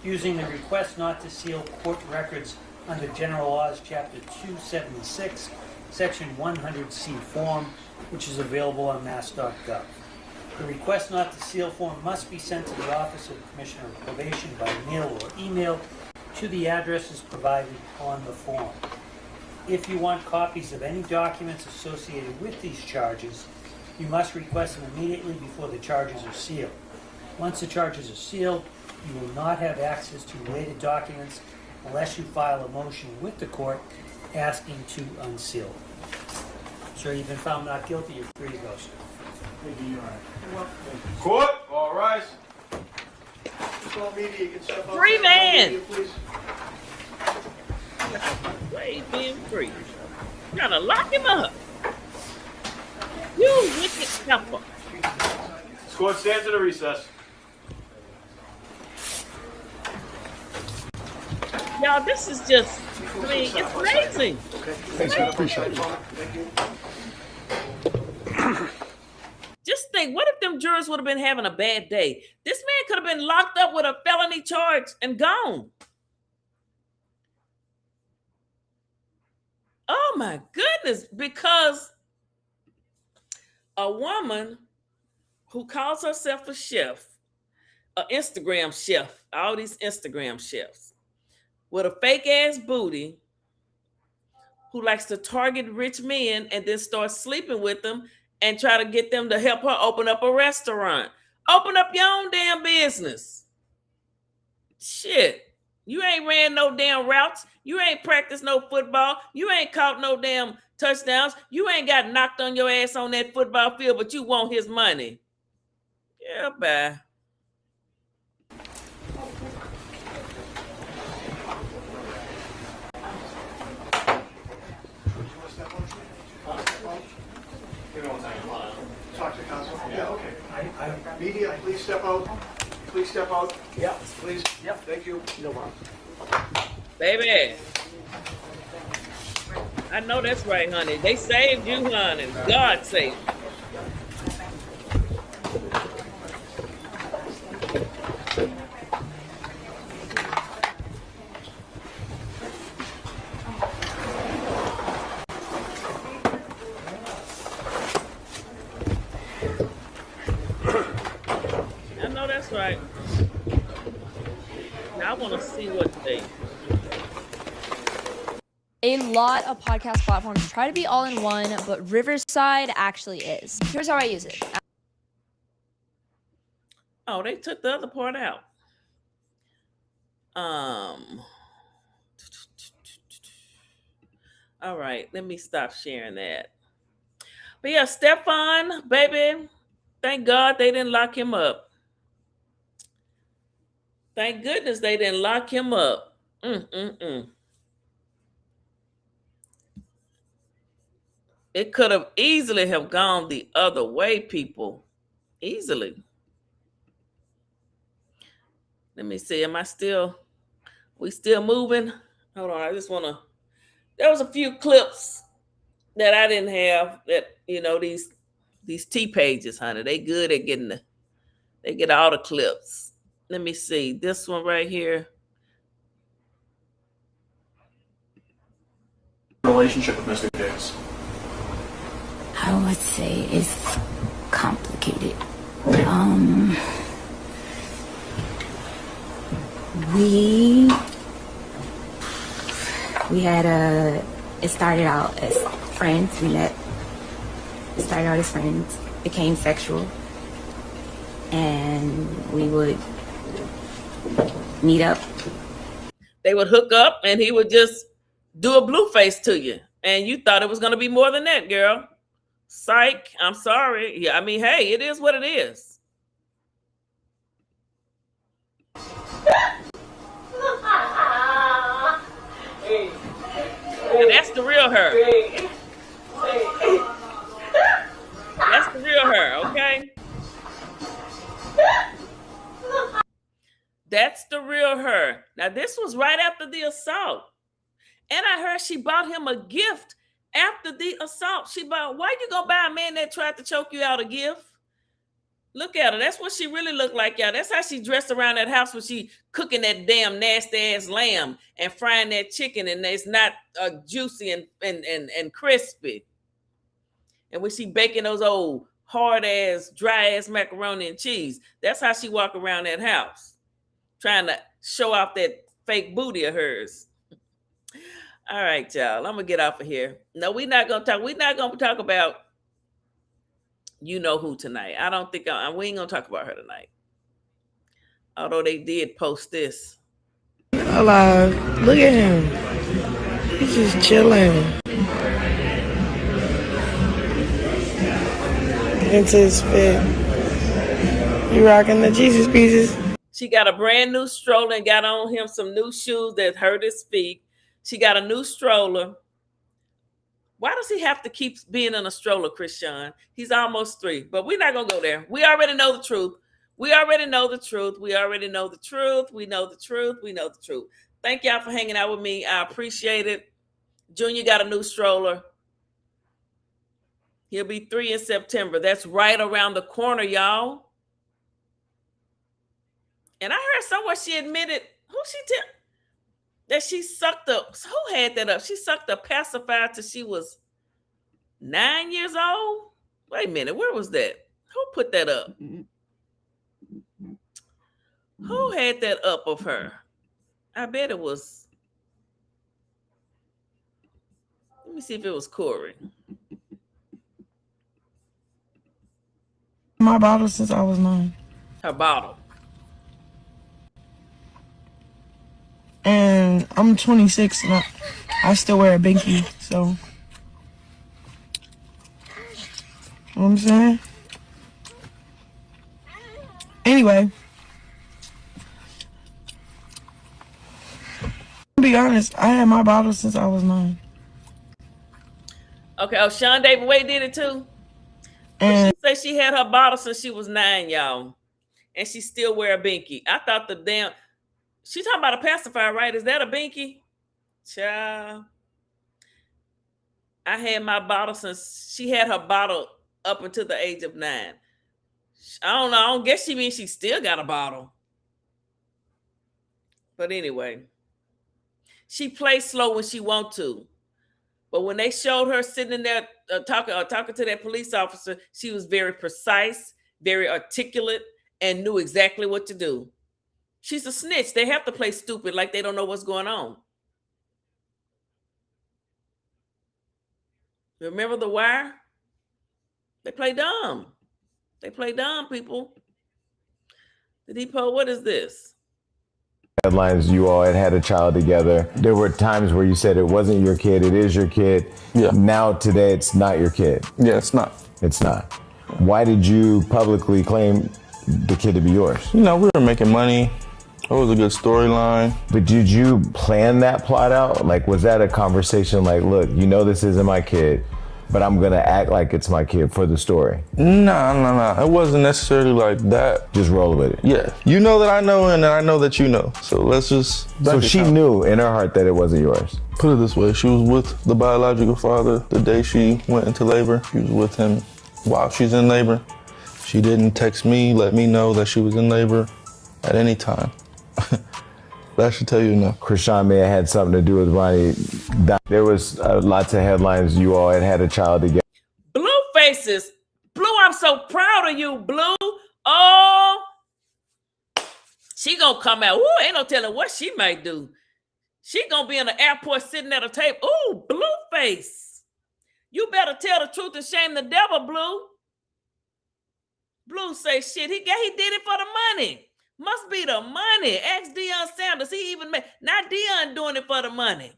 using the request not to seal court records under General Laws, Chapter 276, Section 100C form, which is available on mass.gov. The request not to seal form must be sent to the Office of the Commissioner of Probation by mail or email to the addresses provided on the form. If you want copies of any documents associated with these charges, you must request them immediately before the charges are sealed. Once the charges are sealed, you will not have access to related documents unless you file a motion with the court asking to unseal. Sir, you've been found not guilty. You're free to go, sir. Thank you, Your Honor. Court, all rise. Free man. Wait, being free. You're gonna lock him up. You wicked scamper. This court stands at a recess. Y'all, this is just, I mean, it's amazing. Thanks, I appreciate it. Just think, what if them jurors would have been having a bad day? This man could have been locked up with a felony charge and gone. Oh my goodness, because a woman who calls herself a chef, an Instagram chef, all these Instagram chefs, with a fake ass booty, who likes to target rich men and then start sleeping with them and try to get them to help her open up a restaurant. Open up your own damn business. Shit. You ain't ran no damn routes. You ain't practiced no football. You ain't caught no damn touchdowns. You ain't got knocked on your ass on that football field, but you want his money. Yeah, bye. Talk to counsel. Yeah, okay. Media, please step out. Please step out. Yeah, please. Yeah, thank you. No problem. Baby. I know that's right, honey. They saved you, honey. God saved you. I know that's right. Now I want to see what they. A lot of podcast platforms try to be all in one, but Riverside actually is. Here's how I use it. Oh, they took the other part out. All right, let me stop sharing that. But yeah, Stefon, baby, thank God they didn't lock him up. Thank goodness they didn't lock him up. It could have easily have gone the other way, people. Easily. Let me see. We still moving? Hold on. I just want to, there was a few clips that I didn't have that, these T pages, honey. They good at they get all the clips. Let me see. This one right here. Relationship with Mr. Diggs. I would say it's complicated. We had it started out as friends. It started out as friends, became sexual, and we would meet up. They would hook up and he would just do a blue face to you. And you thought it was going to be more than that, girl. Psych. I'm sorry. Yeah, I mean, hey, it is what it is. And that's the real her. That's the real her, okay? That's the real her. Now, this was right after the assault. And I heard she bought him a gift after the assault. She bought, why you gonna buy a man that tried to choke you out a gift? Look at her. That's what she really looked like, y'all. That's how she dressed around that house when she cooking that damn nasty ass lamb and frying that chicken, and it's not juicy and crispy. And when she baking those old hard ass, dry ass macaroni and cheese, that's how she walk around that house, trying to show off that fake booty of hers. All right, y'all. I'm gonna get off of here. No, we're not gonna talk about you know who tonight. I don't think we ain't gonna talk about her tonight. Although they did post this. Hello, look at him. He's just chilling. Into his fit. You rocking the Jesus pieces? She got a brand new stroller and got on him some new shoes that hurt his feet. She got a new stroller. Why does he have to keep being in a stroller, Christian? He's almost 3, but we're not going to go there. We already know the truth. We already know the truth. We already know the truth. We know the truth. We know the truth. Thank y'all for hanging out with me. I appreciate it. Junior got a new stroller. He'll be 3 in September. That's right around the corner, y'all. And I heard somewhere she admitted, that she sucked up. Who had that up? She sucked a pacifier till she was 9 years old. Wait a minute, where was that? Who put that up? Who had that up of her? I bet it was. Let me see if it was Corey. My bottle since I was 9. Her bottle. And I'm 26 and I still wear a binky, so. You know what I'm saying? Anyway. To be honest, I had my bottle since I was 9. Okay, oh, Sean David Wade did it too? And she said she had her bottle since she was 9, y'all. And she still wear a binky. I thought the damn... She talking about a pacifier, right? Is that a binky? Child. I had my bottle since she had her bottle up until the age of 9. I don't know. I don't guess she means she still got a bottle. But anyway, she plays slow when she want to. But when they showed her sitting in there talking to that police officer, she was very precise, very articulate, and knew exactly what to do. She's a snitch. They have to play stupid like they don't know what's going on. Remember The Wire? They play dumb. They play dumb, people. The Depot, what is this? Headlines, you all had a child together. There were times where you said it wasn't your kid, it is your kid. Yeah. Now, today, it's not your kid. Yeah, it's not. It's not. Why did you publicly claim the kid to be yours? You know, we were making money. It was a good storyline. But did you plan that plot out? Like, was that a conversation like, look, you know this isn't my kid, but I'm going to act like it's my kid for the story? Nah. It wasn't necessarily like that. Just roll with it. Yeah. You know that I know, and I know that you know. So let's just... So she knew in her heart that it wasn't yours? Put it this way. She was with the biological father the day she went into labor. She was with him while she's in labor. She didn't text me, let me know that she was in labor at any time. That should tell you enough. Krishan may have had something to do with Ronnie. There was lots of headlines. You all had a child together. Blue faces. Blue, I'm so proud of you, Blue. Oh, she gonna come out. Ooh, ain't no telling what she might do. She gonna be in the airport sitting at a table. Ooh, Blue face. You better tell the truth and shame the devil, Blue. Blue say shit. He did it for the money. Must be the money. Ask Deion Sanders. He even made, not Deion doing it for the money.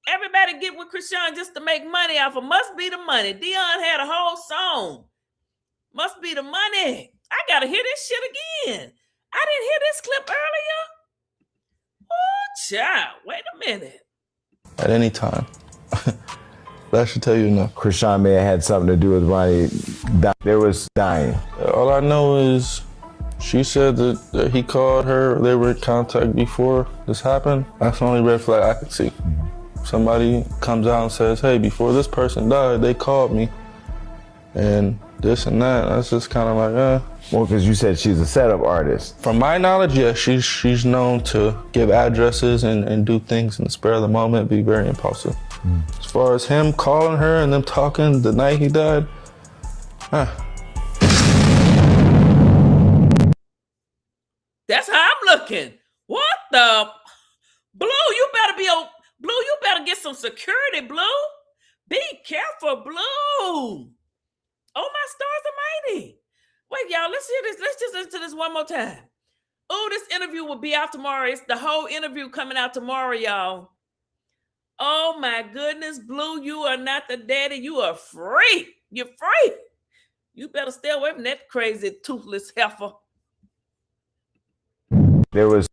Everybody get with Krishan just to make money off of Must Be the Money. Dion had a whole song. Must Be the Money. I gotta hear this shit again. I didn't hear this clip earlier. Oh, child. Wait a minute. At any time. That should tell you enough. Krishan may have had something to do with Ronnie. There was dying. All I know is she said that he called her. They were in contact before this happened. That's the only red flag I could see. Somebody comes out and says, hey, before this person died, they called me. And this and that. That's just kind of like, Well, because you said she's a setup artist. From my knowledge, yes, she's known to give addresses and do things in the spur of the moment, be very impulsive. As far as him calling her and them talking the night he died, That's how I'm looking. What the? Blue, you better be on. Blue, you better get some security, Blue. Be careful, Blue. Oh, my stars almighty. Wait, y'all, let's hear this. Let's just listen to this one more time. Oh, this interview will be out tomorrow. It's the whole interview coming out tomorrow, y'all. Oh, my goodness, Blue, you are not the daddy. You are free. You're free. You better stay away from that crazy toothless heifer. There was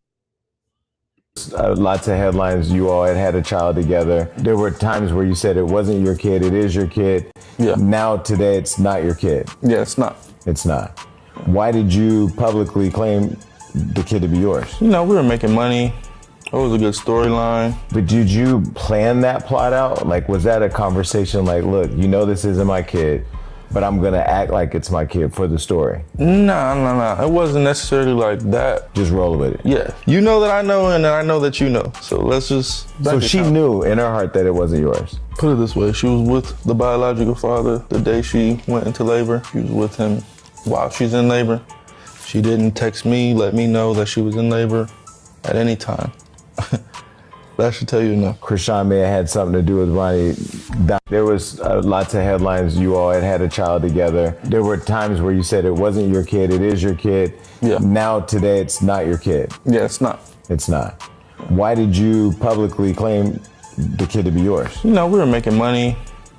lots of headlines. You all had a child together. There were times where you said it wasn't your kid, it is your kid. Yeah. Now, today, it's not your kid. Yeah, it's not. It's not. Why did you publicly claim the kid to be yours? You know, we were making money. It was a good storyline. But did you plan that plot out? Like, was that a conversation like, look, you know this isn't my kid, but I'm going to act like it's my kid for the story? No. It wasn't necessarily like that. Just roll with it. Yeah. You know that I know, and I know that you know. So let's just... So she knew in her heart that it wasn't yours? Put it this way. She was with the biological father the day she went into labor. She was with him while she's in labor. She didn't text me, let me know that she was in labor at any time. That should tell you enough. Krishan may have had something to do with Ronnie. There was lots of headlines. You all had a child together. There were times where you said it wasn't your kid, it is your kid. Yeah. Now, today, it's not your kid. Yeah, it's not. It's not. Why did you publicly claim the kid to be yours? You know, we were making money.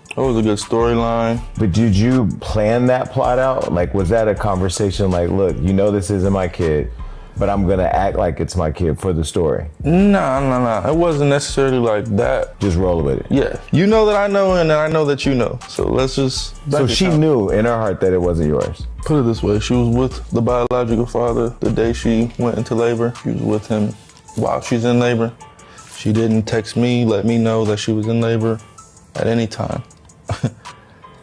It was a good storyline. But did you plan that plot out? Like, was that a conversation like, look, you know this isn't my kid, but I'm going to act like it's my kid for the story? No. It wasn't necessarily like that. Just roll with it. Yeah. You know that I know, and I know that you know. So let's just... So she knew in her heart that it wasn't yours? Put it this way. She was with the biological father the day she went into labor. She was with him while she's in labor. She didn't text me, let me know that she was in labor at any time.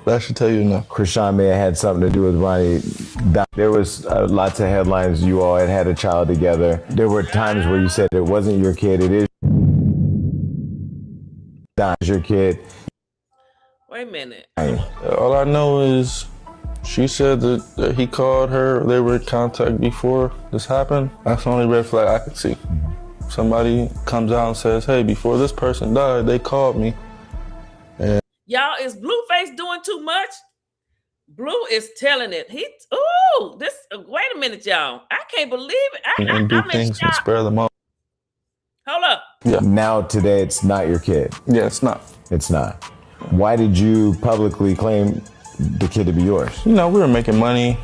That should tell you enough. Krishan may have had something to do with Ronnie. There was lots of headlines. You all had a child together. There were times where you said it wasn't your kid, it is your kid. Wait a minute. All I know is she said that he called her. They were in contact before this happened. That's the only red flag I could see. Somebody comes out and says, hey, before this person died, they called me. Y'all, is Blueface doing too much? Blue is telling it. Wait a minute, y'all. I can't believe it. And do things and spare the moment. Hold up. Yeah. Now, today, it's not your kid. Yeah, it's not. It's not. Why did you publicly claim the kid to be yours? You know, we were making money.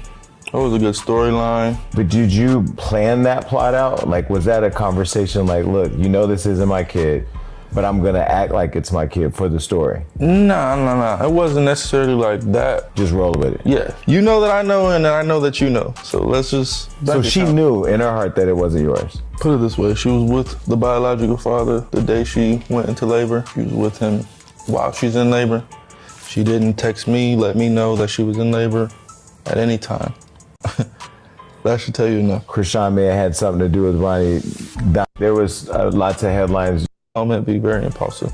It was a good storyline. But did you plan that plot out? Like, was that a conversation like, look, you know this isn't my kid, but I'm going to act like it's my kid for the story? No. It wasn't necessarily like that. Just roll with it. Yeah. You know that I know, and I know that you know. So let's just... So she knew in her heart that it wasn't yours? Put it this way. She was with the biological father the day she went into labor. She was with him while she's in labor. She didn't text me, let me know that she was in labor at any time. That should tell you enough. Krishan may have had something to do with Ronnie. There was lots of headlines. I'm going to be very impulsive.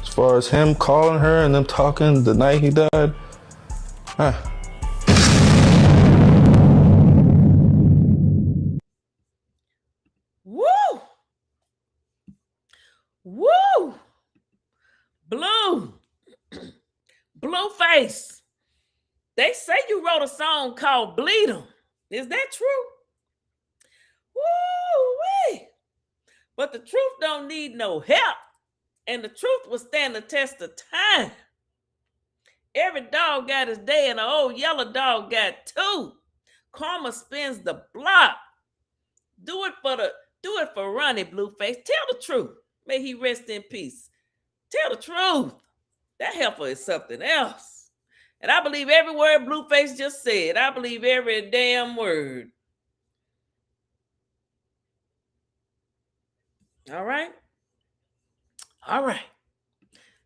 As far as him calling her and them talking the night he died, Woo! Woo! Blue. Blueface. They say you wrote a song called Bleed 'Em. Is that true? Woo-wee. But the truth don't need no help. And the truth will stand the test of time. Every dog got his day, and an old yellow dog got two. Karma spins the block. Do it for Ronnie Blueface. Tell the truth. May he rest in peace. Tell the truth. That heifer is something else. And I believe every word Blueface just said. I believe every damn word. All right. All right.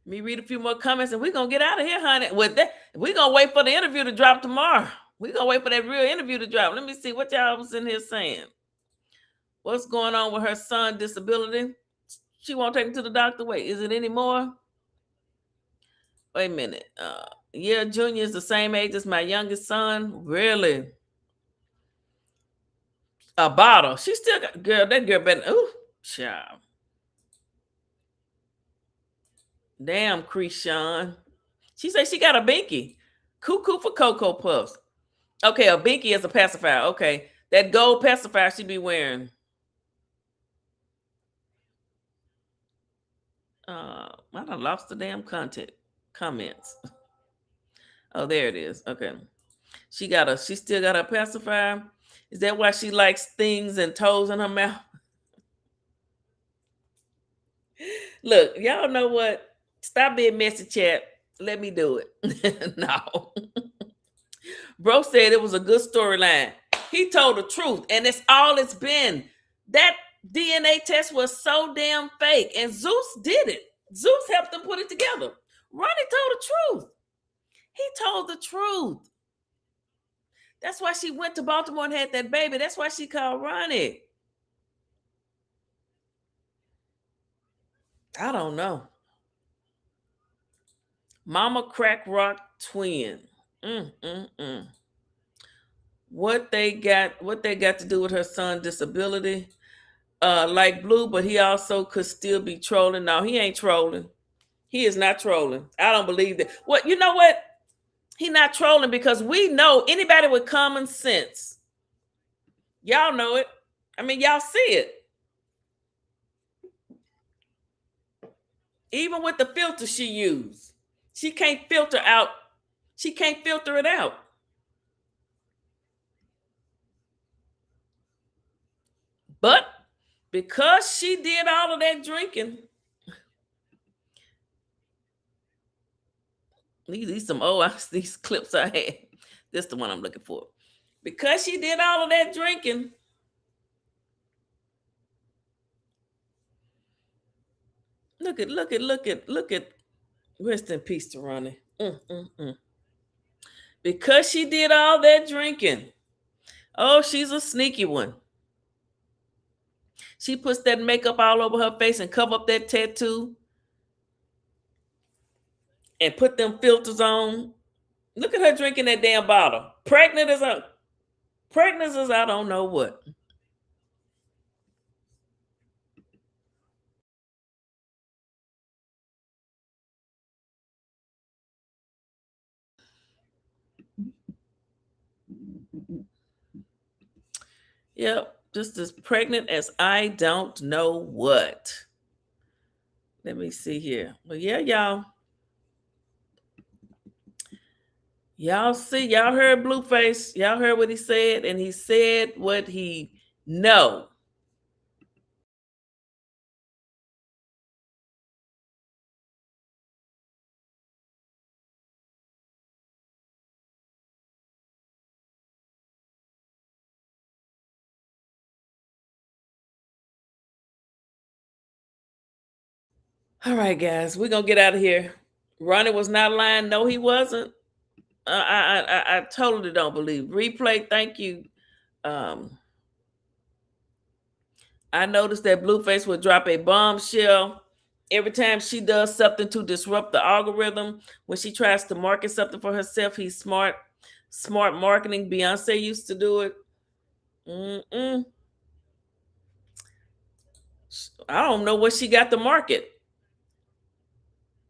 Let me read a few more comments and we're going to get out of here, honey. With that, we're going to wait for the interview to drop tomorrow. We're going to wait for that real interview to drop. Let me see what y'all was in here saying. What's going on with her son's disability? She won't take him to the doctor. Wait, is it any more? Wait a minute. Yeah, Junior is the same age as my youngest son. Really? A bottle. She still got, girl, that girl better, ooh, child. Damn, Krishan. She said she got a binky. Cuckoo for Cocoa Puffs. Okay, a binky is a pacifier. Okay, that gold pacifier she be wearing. I done lost the damn comments. Oh, there it is. Okay. She still got a pacifier. Is that why she likes things and toes in her mouth? Look, y'all know what? Stop being messy, chat. Let me do it. No. Bro said it was a good storyline. He told the truth, and it's all it's been. That DNA test was so damn fake, and Zeus did it. Zeus helped them put it together. Ronnie told the truth. He told the truth. That's why she went to Baltimore and had that baby. That's why she called Ronnie. I don't know. Mama Crack Rock twin. What they got to do with her son's disability? Like Blue, but he also could still be trolling. No, he ain't trolling. He is not trolling. I don't believe that. What, you know what? He not trolling because we know anybody with common sense. Y'all know it. I mean, y'all see it. Even with the filter she used, she can't filter out. She can't filter it out. But because she did all of that drinking, these these clips I had. This is the one I'm looking for. Because she did all of that drinking, look at. Rest in peace to Ronnie. Because she did all that drinking. Oh, she's a sneaky one. She puts that makeup all over her face and cover up that tattoo and put them filters on. Look at her drinking that damn bottle. Pregnant as I don't know what. Yep, just as pregnant as I don't know what. Let me see here. Well, yeah, y'all. Y'all see, y'all heard Blueface. Y'all heard what he said, and he said what he know. All right, guys, we're gonna get out of here. Ronnie was not lying. No, he wasn't. I totally don't believe. Replay, thank you. I noticed that Blueface would drop a bombshell every time she does something to disrupt the algorithm. When she tries to market something for herself, he's smart marketing. Beyonce used to do it. I don't know what she got to market.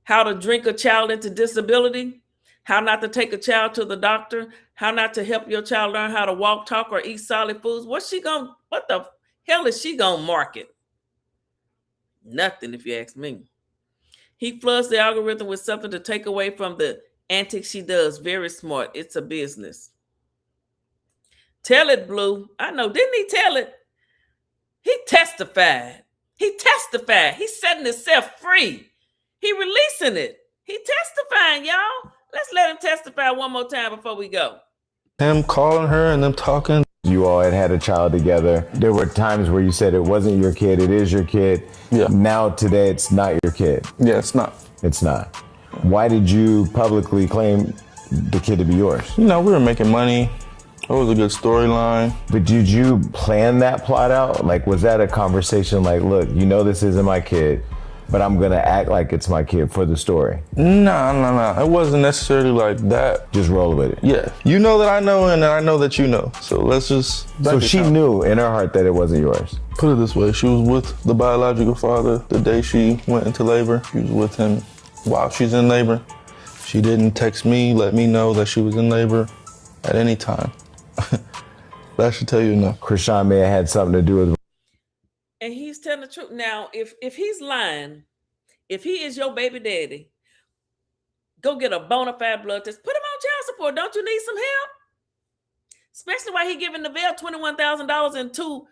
How to drink a child into disability, how not to take a child to the doctor, how not to help your child learn how to walk, talk, or eat solid foods. What the hell is she gonna market? Nothing, if you ask me. He floods the algorithm with something to take away from the antics she does. Very smart. It's a business. Tell it, Blue. I know. Didn't he tell it? He testified. He's setting himself free. He releasing it. He testifying, y'all. Let's let him testify one more time before we go. Him calling her and them talking. You all had a child together. There were times where you said it wasn't your kid, it is your kid. Yeah. Now today it's not your kid. Yeah, it's not. It's not. Why did you publicly claim the kid to be yours? You know, we were making money. It was a good storyline. But did you plan that plot out? Like, was that a conversation like, look, you know this isn't my kid, but I'm gonna act like it's my kid for the story? No. It wasn't necessarily like that. Just roll with it. Yeah. You know that I know and I know that you know. So let's just... So she knew in her heart that it wasn't yours? Put it this way, she was with the biological father the day she went into labor. She was with him while she's in labor. She didn't text me, let me know that she was in labor at any time. That should tell you enough. Krishan may have had something to do with... And he's telling the truth. Now, if he's lying, if he is your baby daddy, go get a bona fide blood test. Put him on child support. Don't you need some help? Especially while he giving Neville $21,000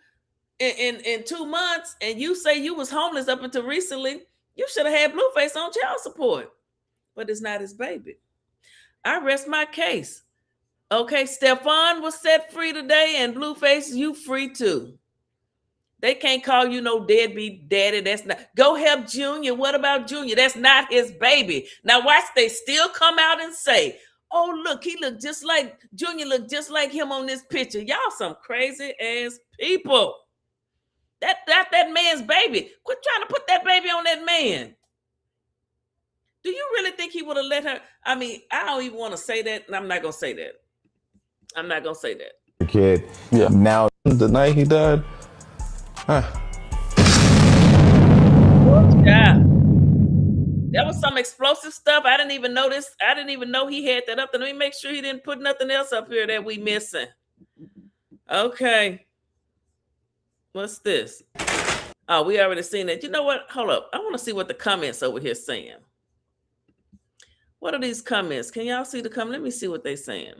in 2 months, and you say you was homeless up until recently. You should have had Blueface on child support. But it's not his baby. I rest my case. Okay, Stefon was set free today, and Blueface, you free too. They can't call you no deadbeat daddy. That's not. Go help Junior. What about Junior? That's not his baby. Now watch, they still come out and say, oh, look, he looked just like Junior, looked just like him on this picture. Y'all some crazy ass people. That man's baby. Quit trying to put that baby on that man. Do you really think he would have let her? I mean, I don't even want to say that, and I'm not going to say that. I'm not going to say that. Your kid. Yeah. Now. The night he died. Yeah. That was some explosive stuff. I didn't even notice. I didn't even know he had that up. Let me make sure he didn't put nothing else up here that we missing. Okay. What's this? Oh, we already seen that. You know what? Hold up. I want to see what the comments over here saying. What are these comments? Can y'all see the comment? Let me see what they're saying.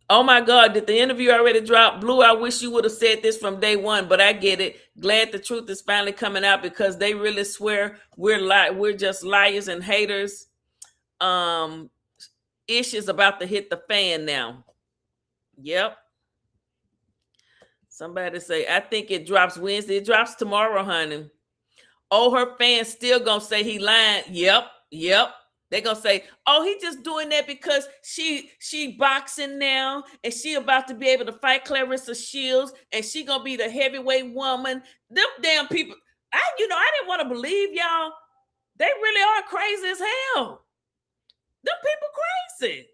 Oh my God, did the interview already drop? Blue, I wish you would have said this from day one, but I get it. Glad the truth is finally coming out because they really swear we're just liars and haters. Ish is about to hit the fan now. Yep. Somebody say, I think it drops Wednesday. It drops tomorrow, honey. Oh, her fans still gonna say he lying. Yep. They're gonna say, oh, he just doing that because she boxing now and she about to be able to fight Clarissa Shields and she gonna be the heavyweight woman. Them damn people, I didn't want to believe y'all. They really are crazy as hell. Them people crazy.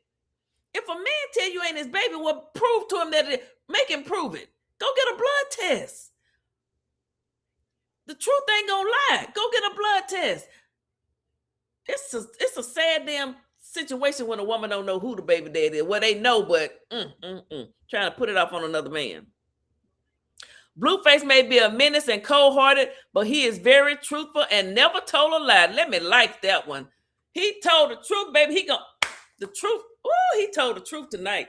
If a man tell you ain't his baby, well, prove to him that make him prove it. Go get a blood test. The truth ain't gonna lie. Go get a blood test. It's a sad damn situation when a woman don't know who the baby daddy is. Well, they know, but trying to put it off on another man. Blueface may be a menace and cold-hearted, but he is very truthful and never told a lie. Let me like that one. He told the truth, baby. The truth. Ooh, he told the truth tonight.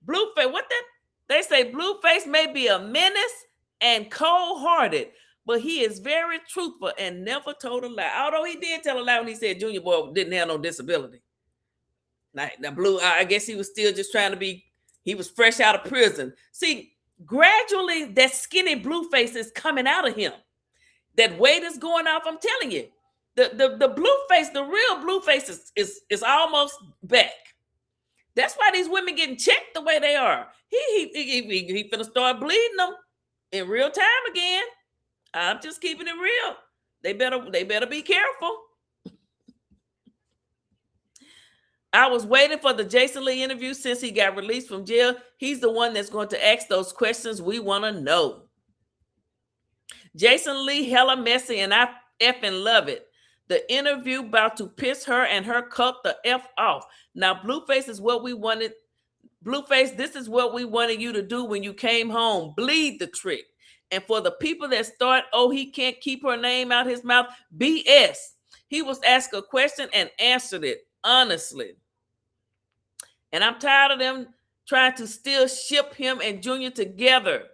Blueface, they say Blueface may be a menace and cold-hearted, but he is very truthful and never told a lie. Although he did tell a lie when he said Junior Boy didn't have no disability. Now Blue, I guess he was still just trying to be, he was fresh out of prison. See, gradually that skinny Blueface is coming out of him. That weight is going off, I'm telling you. The Blueface, the real Blueface is almost back. That's why these women getting checked the way they are. He finna start bleeding them in real time again. I'm just keeping it real. They better be careful. I was waiting for the Jason Lee interview since he got released from jail. He's the one that's going to ask those questions we want to know. Jason Lee, hella messy, and I effing love it. The interview about to piss her and her cult the F off. Now, Blueface is what we wanted. Blueface, this is what we wanted you to do when you came home. Bleed the trick. And for the people that start, oh, he can't keep her name out his mouth, BS. He was asked a question and answered it honestly. And I'm tired of them trying to still ship him and Junior together.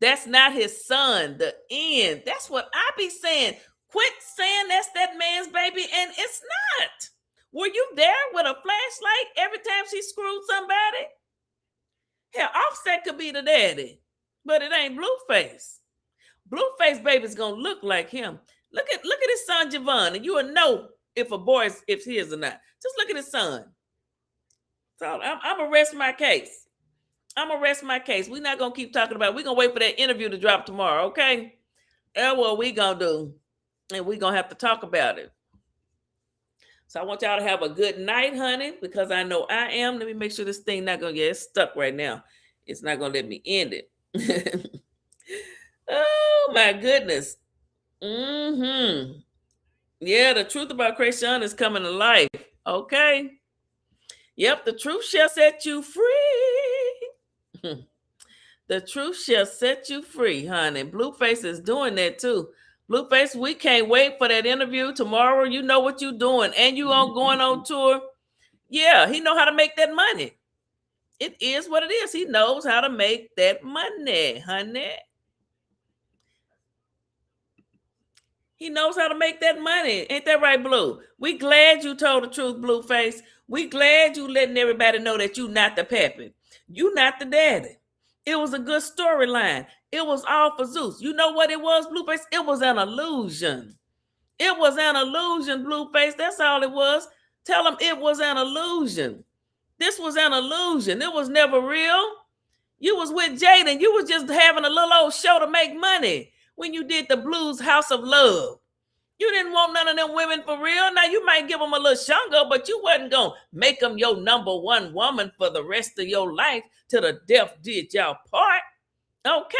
That's not his son. The end. That's what I be saying. Quit saying that's that man's baby, and it's not. Were you there with a flashlight every time she screwed somebody? Hell, Offset could be the daddy, but it ain't Blueface. Blueface baby's gonna look like him. Look at his son Javon, and you will know if a boy is if he is or not. Just look at his son. So I'm gonna rest my case. I'm gonna rest my case. We're not gonna keep talking about it. We're gonna wait for that interview to drop tomorrow, okay? That's what we gonna do. And we're gonna have to talk about it. So I want y'all to have a good night, honey, because I know I am. Let me make sure this thing not gonna get stuck right now. It's not gonna let me end it. Oh my goodness. Yeah, the truth about Krayshawn is coming to life. Okay. Yep, the truth shall set you free. The truth shall set you free, honey. Blueface is doing that too. Blueface, we can't wait for that interview tomorrow. You know what you're doing, and you on going on tour. Yeah, he know how to make that money. It is what it is. He knows how to make that money, honey. He knows how to make that money. Ain't that right, Blue? We glad you told the truth, Blueface. We glad you letting everybody know that you not the pappy. You not the daddy. It was a good storyline. It was all for Zeus. You know what it was, Blueface? It was an illusion. It was an illusion, Blueface. That's all it was. Tell them it was an illusion. This was an illusion. It was never real. You was with Jaden. You was just having a little old show to make money when you did the Blues House of Love. You didn't want none of them women for real. Now, you might give them a little shungo, but you wasn't going to make them your number one woman for the rest of your life till the death did y'all part. Okay?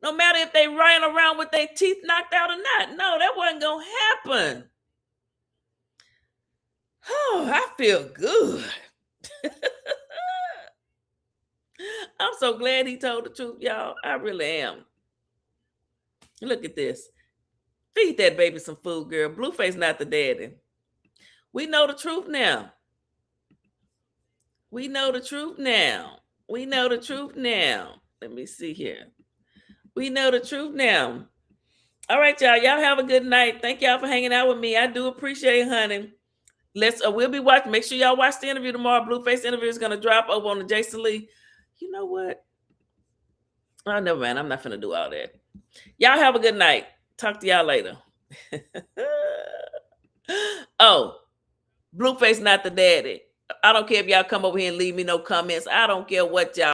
No matter if they ran around with their teeth knocked out or not. No, that wasn't going to happen. Oh, I feel good. I'm so glad he told the truth, y'all. I really am. Look at this. Feed that baby some food, girl. Blueface not the daddy. We know the truth now. We know the truth now. We know the truth now. Let me see here. We know the truth now. All right, y'all. Y'all have a good night. Thank y'all for hanging out with me. I do appreciate it, honey. We'll be watching. Make sure y'all watch the interview tomorrow. Blueface interview is going to drop over on the Jason Lee. You know what? Oh, never mind. I'm not going to do all that. Y'all have a good night. Talk to y'all later. Oh, Blueface not the daddy. I don't care if y'all come over here and leave me no comments. I don't care what y'all